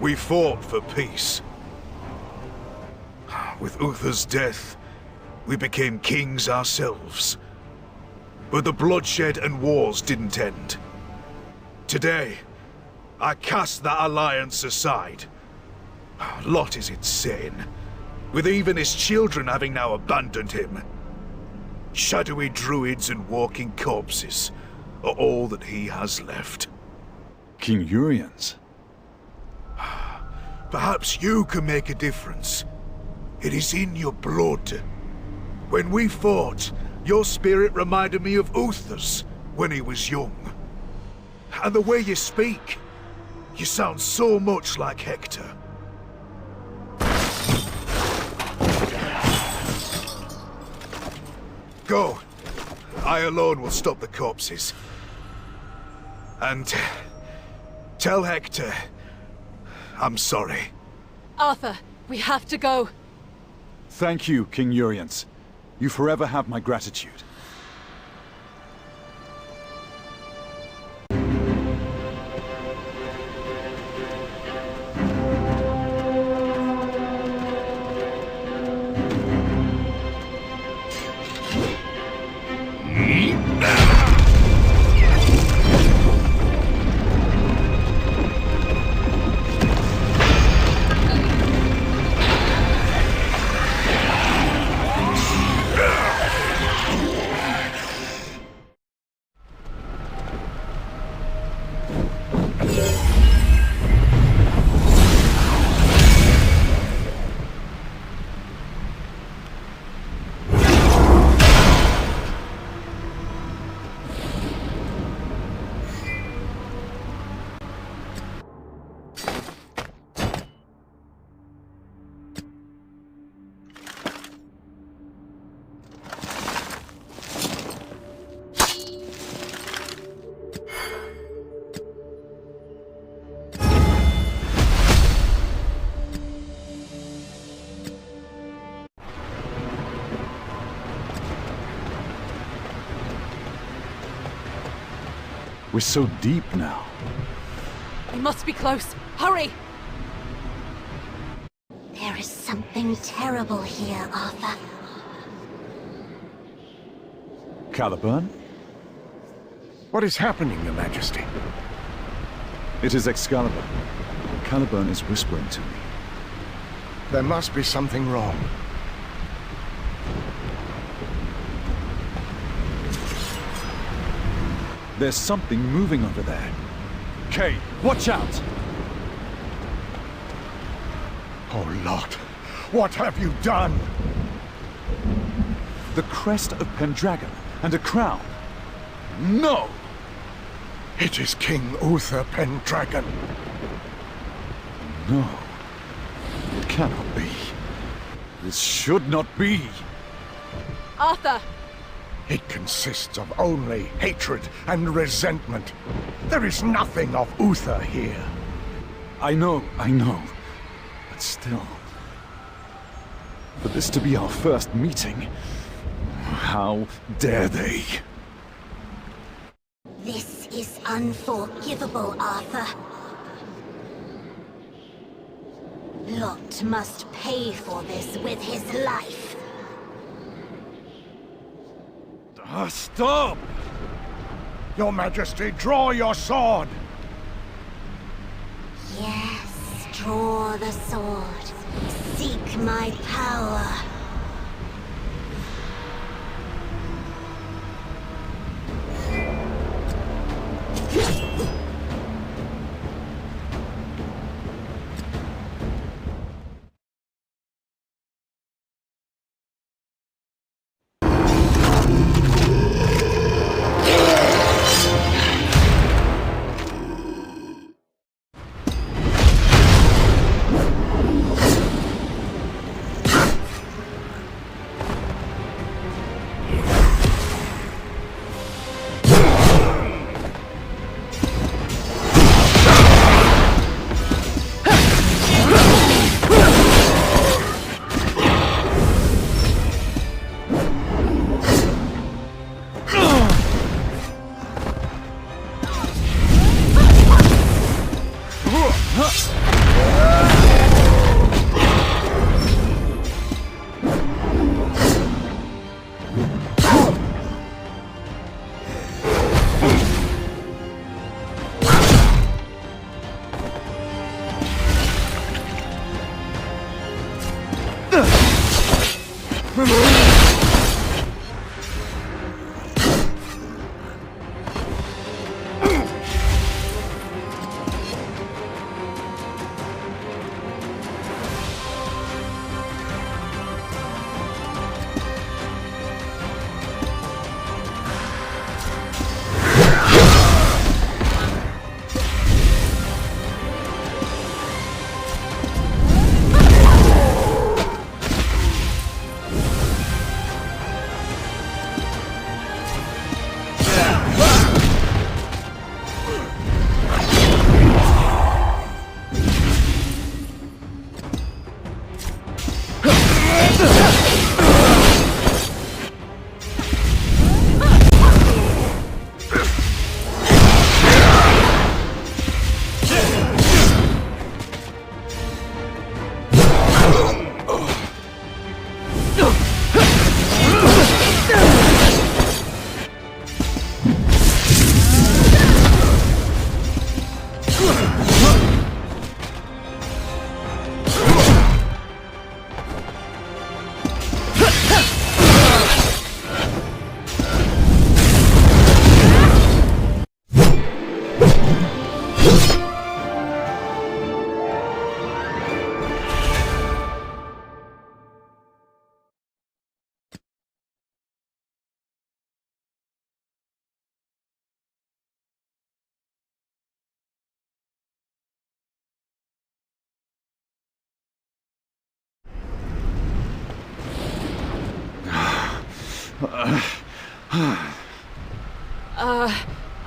We fought for peace. With Uther's death, we became kings ourselves. But the bloodshed and wars didn't end. Today, I cast that alliance aside. Lot is insane, with even his children having now abandoned him. Shadowy druids and walking corpses are all that he has left. King Uriens? Perhaps you can make a difference. It is in your blood. When we fought, your spirit reminded me of Uther's when he was young. And the way you speak, you sound so much like Hector. Go. I alone will stop the corpses. And tell Hector I'm sorry. Arthur, we have to go. Thank you, King Uriens. You forever have my gratitude. We're so deep now. We must be close. Hurry! There is something terrible here, Arthur. Caliburn? What is happening, Your Majesty? It is Excalibur. Caliburn is whispering to me. There must be something wrong. There's something moving over there. Kay, watch out! Oh, Lot, what have you done? The crest of Pendragon and a crown. No! It is King Uther Pendragon. No. It cannot be. This should not be. Arthur! It consists of only hatred and resentment. There is nothing of Uther here. I know. But still... For this to be our first meeting... How dare they? This is unforgivable, Arthur. Lot must pay for this with his life. Stop! Your Majesty, draw your sword! Yes, draw the sword. Seek my power.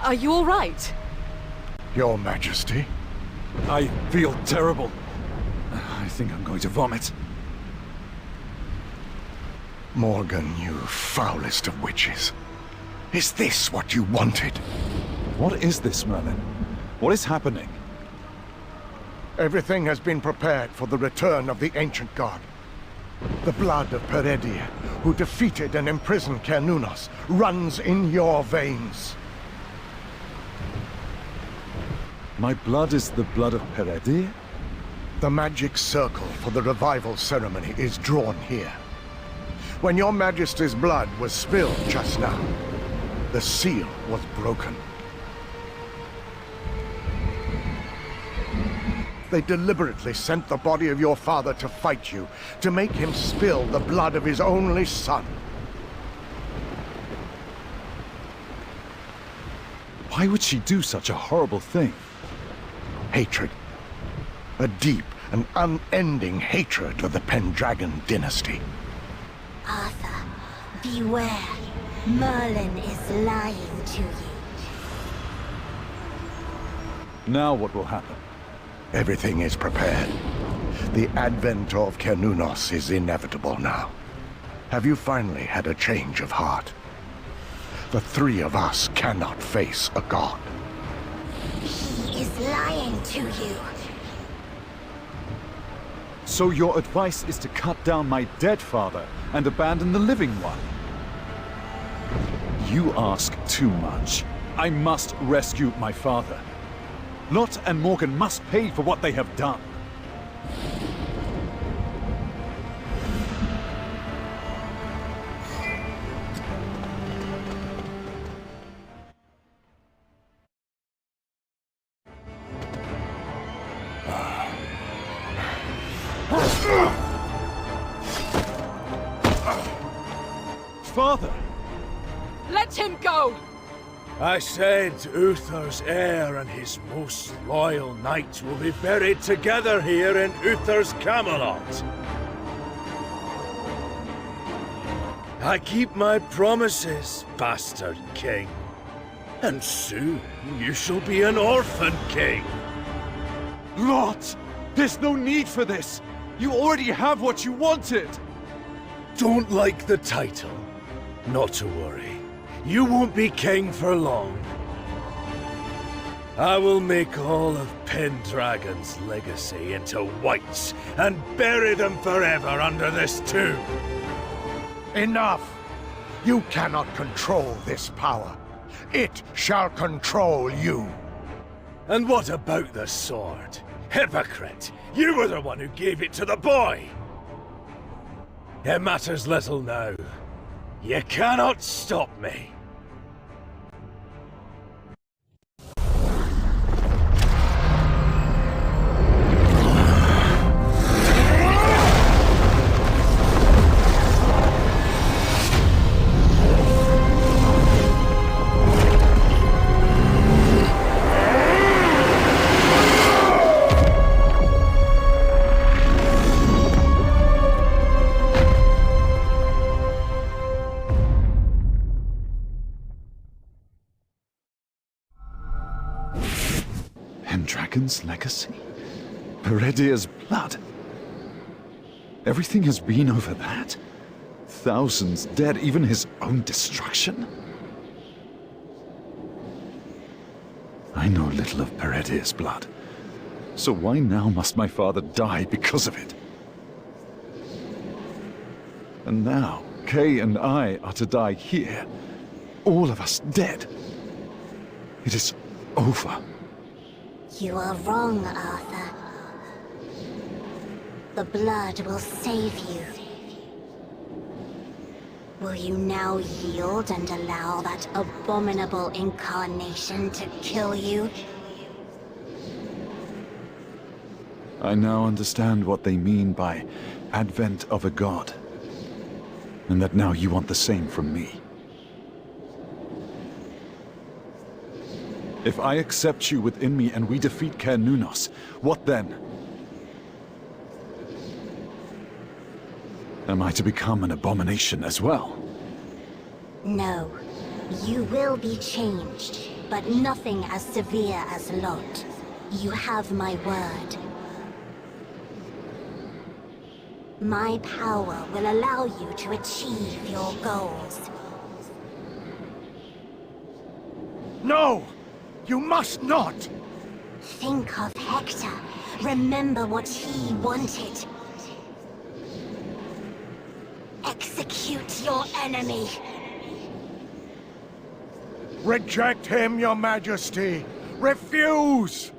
Are you all right? Your Majesty? I feel terrible. I think I'm going to vomit. Morgan, you foulest of witches. Is this what you wanted? What is this, Merlin? What is happening? Everything has been prepared for the return of the ancient god. The blood of Peredia, who defeated and imprisoned Cernunnos, runs in your veins. My blood is the blood of Peredia? The magic circle for the revival ceremony is drawn here. When your Majesty's blood was spilled just now, the seal was broken. They deliberately sent the body of your father to fight you, to make him spill the blood of his only son. Why would she do such a horrible thing? Hatred. A deep and unending hatred of the Pendragon dynasty. Arthur, beware. Merlin is lying to you. Now what will happen? Everything is prepared. The advent of Cernunnos is inevitable now. Have you finally had a change of heart? The three of us cannot face a god. He is lying to you. So your advice is to cut down my dead father and abandon the living one? You ask too much. I must rescue my father. Lot and Morgan must pay for what they have done. Father! Let him go! I said Uther's heir and his most loyal knight will be buried together here in Uther's Camelot. I keep my promises, bastard king. And soon you shall be an orphan king. Lot! There's no need for this! You already have what you wanted! Don't like the title? Not to worry. You won't be king for long. I will make all of Pendragon's legacy into whites and bury them forever under this tomb. Enough! You cannot control this power. It shall control you. And what about the sword? Hypocrite! You were the one who gave it to the boy! It matters little now. You cannot stop me. Pendragon's legacy? Peredia's blood? Everything has been over that? Thousands dead, even his own destruction? I know little of Peredia's blood, so why now must my father die because of it? And now, Kay and I are to die here, all of us dead. It is over. You are wrong, Arthur. The blood will save you. Will you now yield and allow that abominable incarnation to kill you? I now understand what they mean by advent of a god. And that now you want the same from me. If I accept you within me and we defeat Cernunnos, what then? Am I to become an abomination as well? No. You will be changed, but nothing as severe as Lot. You have my word. My power will allow you to achieve your goals. No! You must not! Think of Hector. Remember what he wanted. Execute your enemy. Reject him, your majesty! Refuse!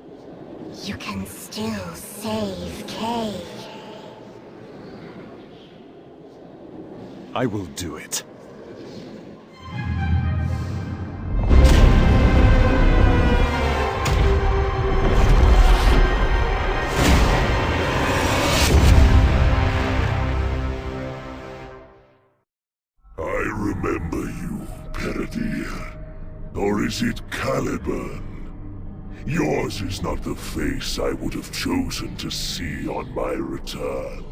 You can still save Kay. I will do it. I remember you, Peredir. Or is it Caliburn? Yours is not the face I would have chosen to see on my return.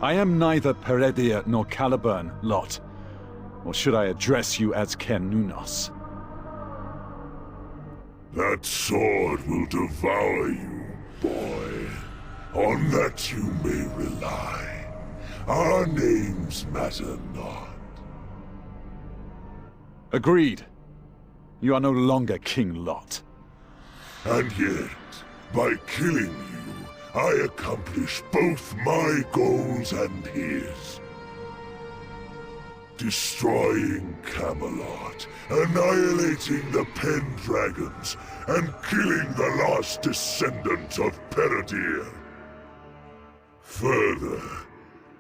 I am neither Peredir nor Caliburn, Lot. Or should I address you as Ken Nunos? That sword will devour you, boy. On that you may rely. Our names matter not. Agreed. You are no longer King Lot. And yet, by killing you, I accomplish both my goals and his. Destroying Camelot, annihilating the Pendragons, and killing the last descendant of Peredir. Further,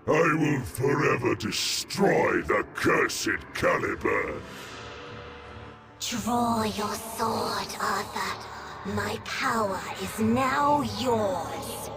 I will forever destroy the cursed Caliburn. Draw your sword, Arthur. My power is now yours.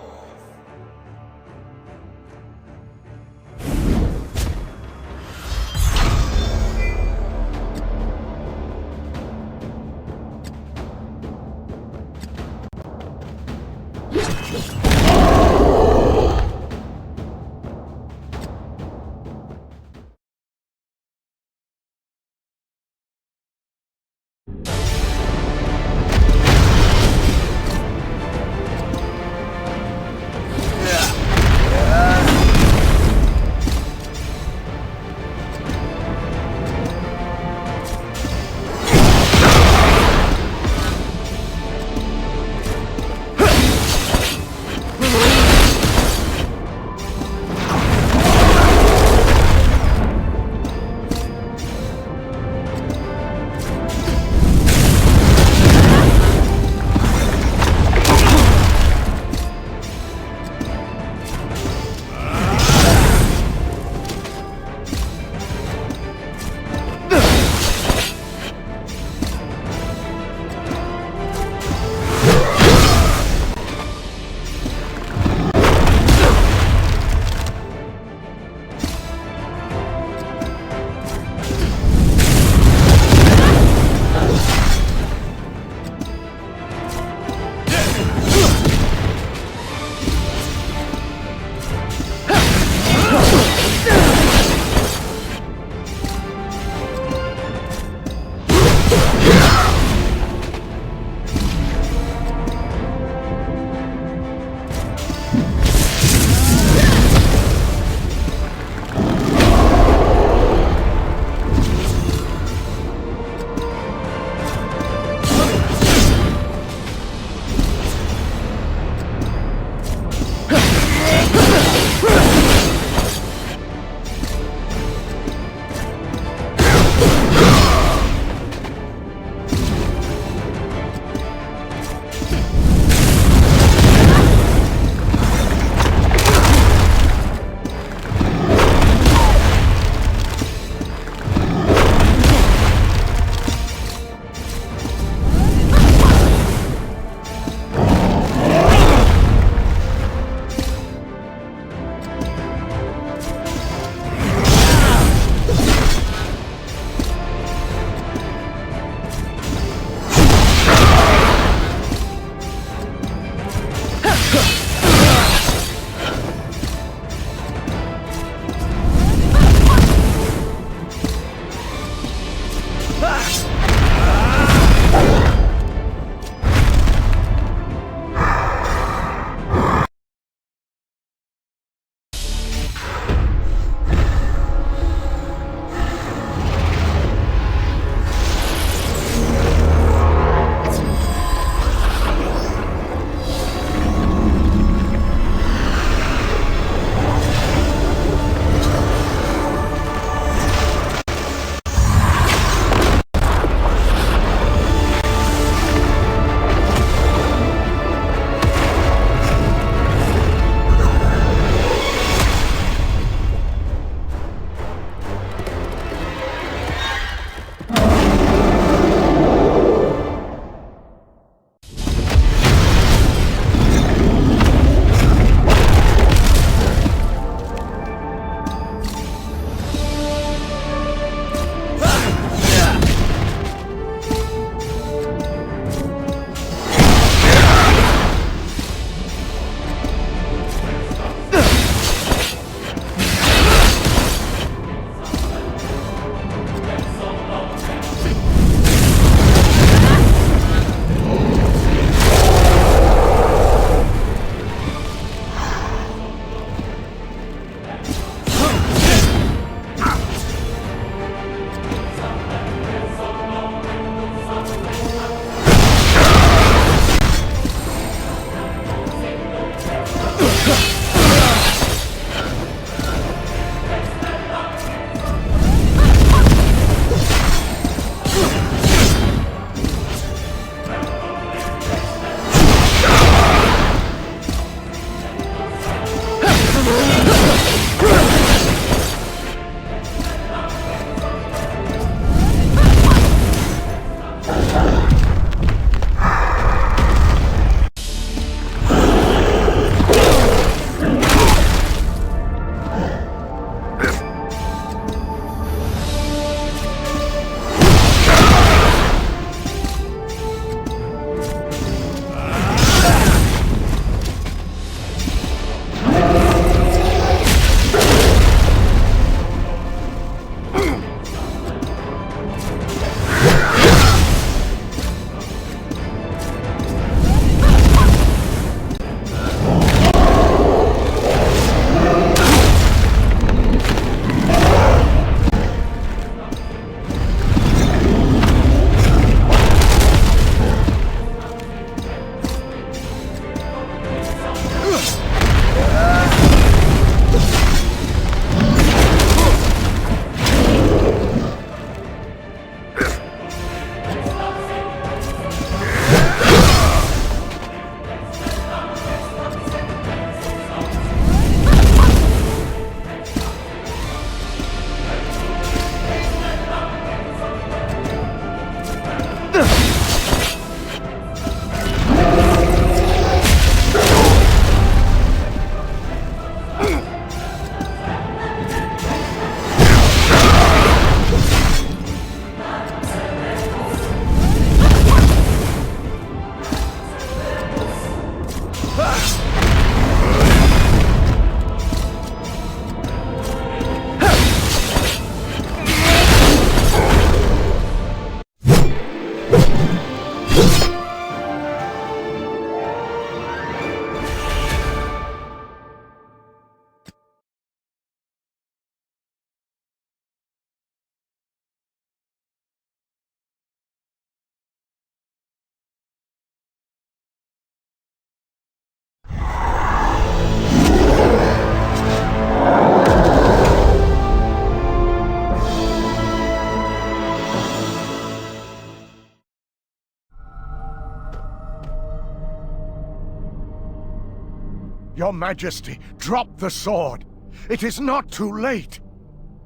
Your Majesty, drop the sword. It is not too late.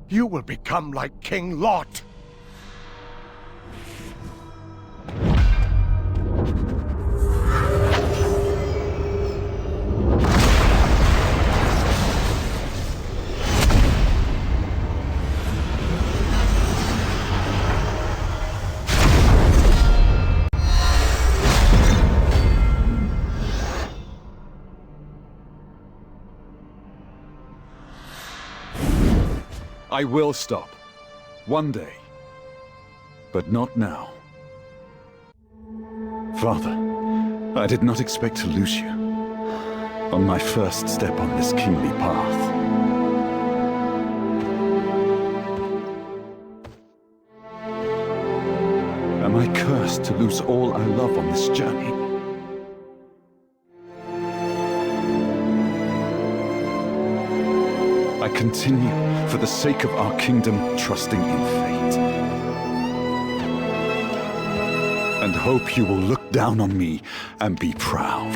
You will become like King Lot. I will stop. One day. But not now. Father, I did not expect to lose you. On my first step on this kingly path. Am I cursed to lose all I love on this journey? I continue, for the sake of our kingdom, trusting in fate. And hope you will look down on me and be proud.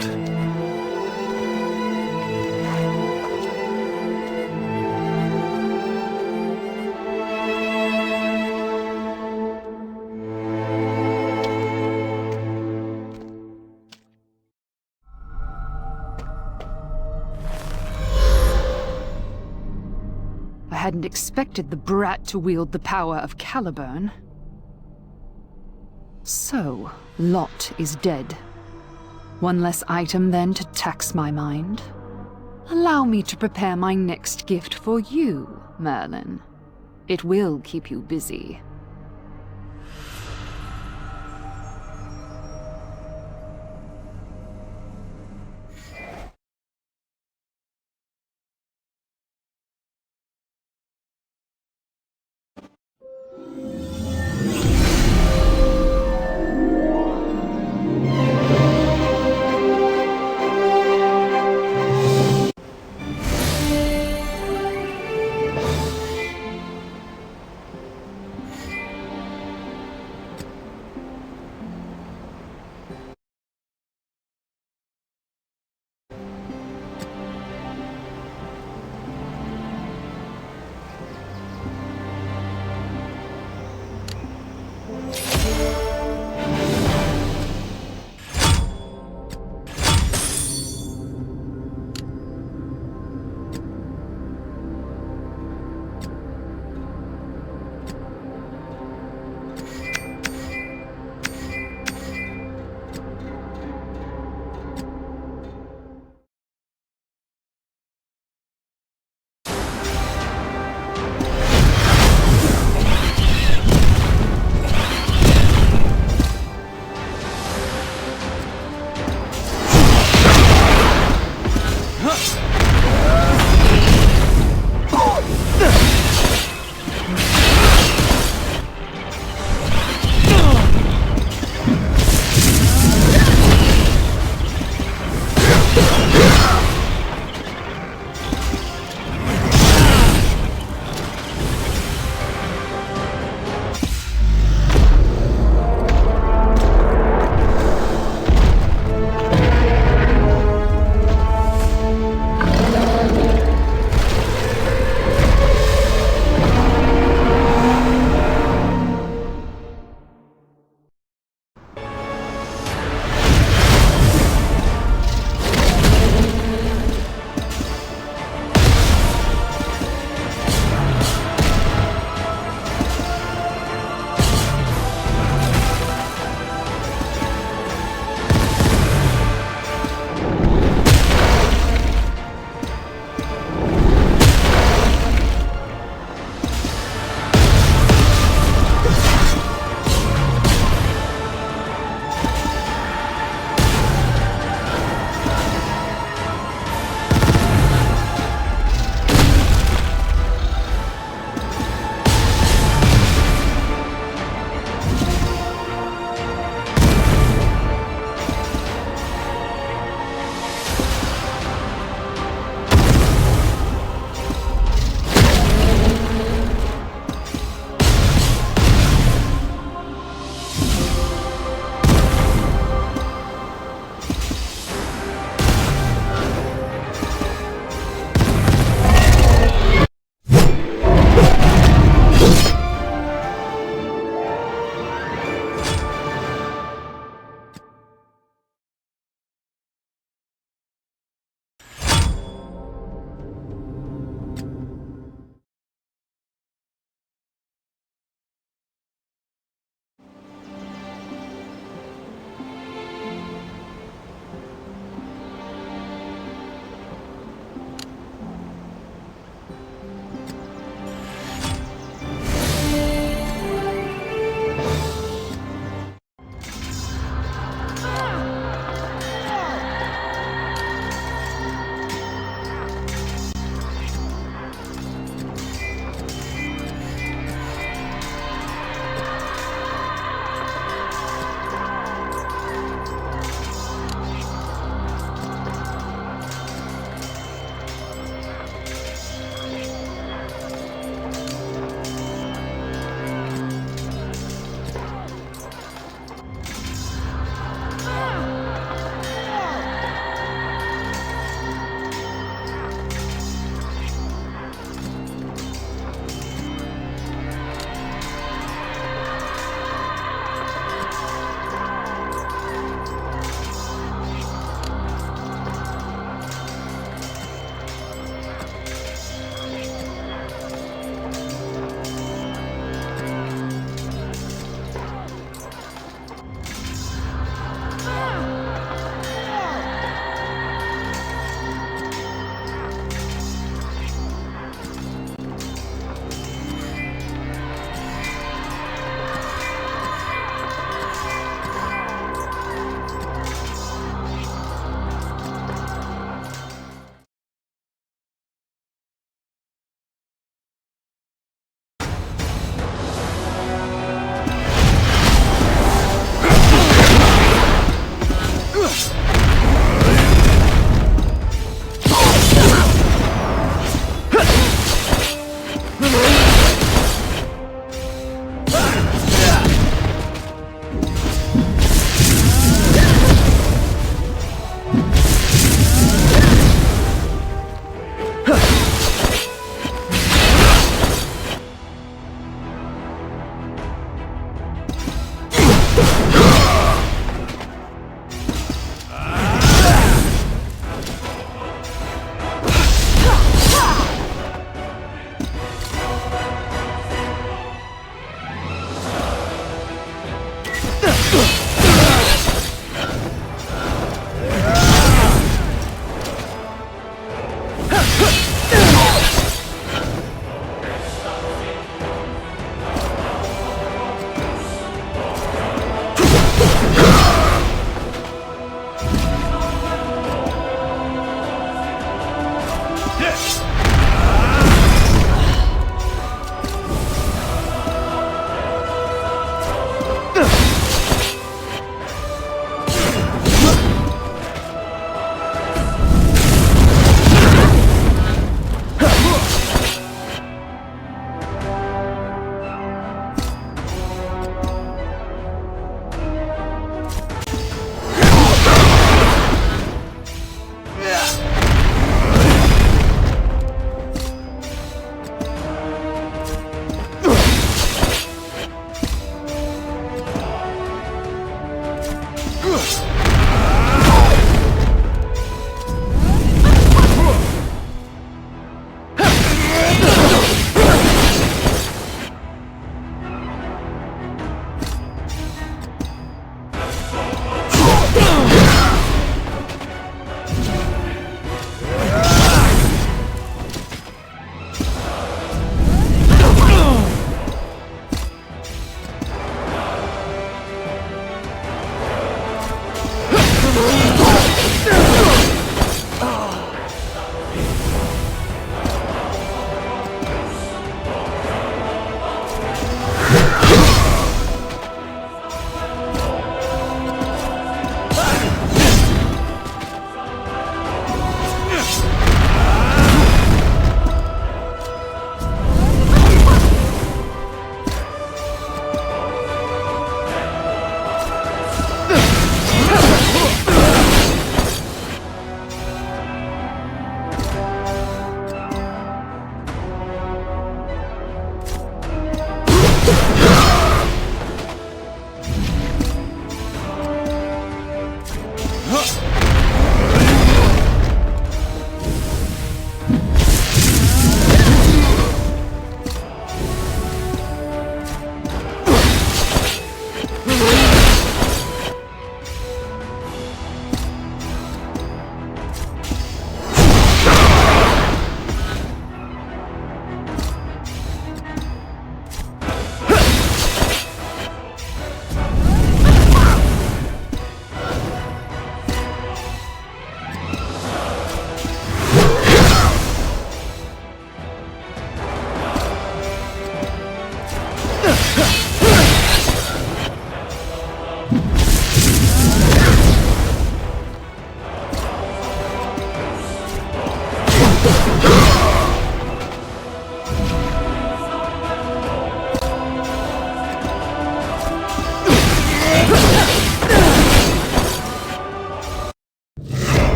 I hadn't expected the brat to wield the power of Caliburn. So, Lot is dead. One less item then to tax my mind. Allow me to prepare my next gift for you, Merlin. It will keep you busy.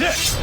it!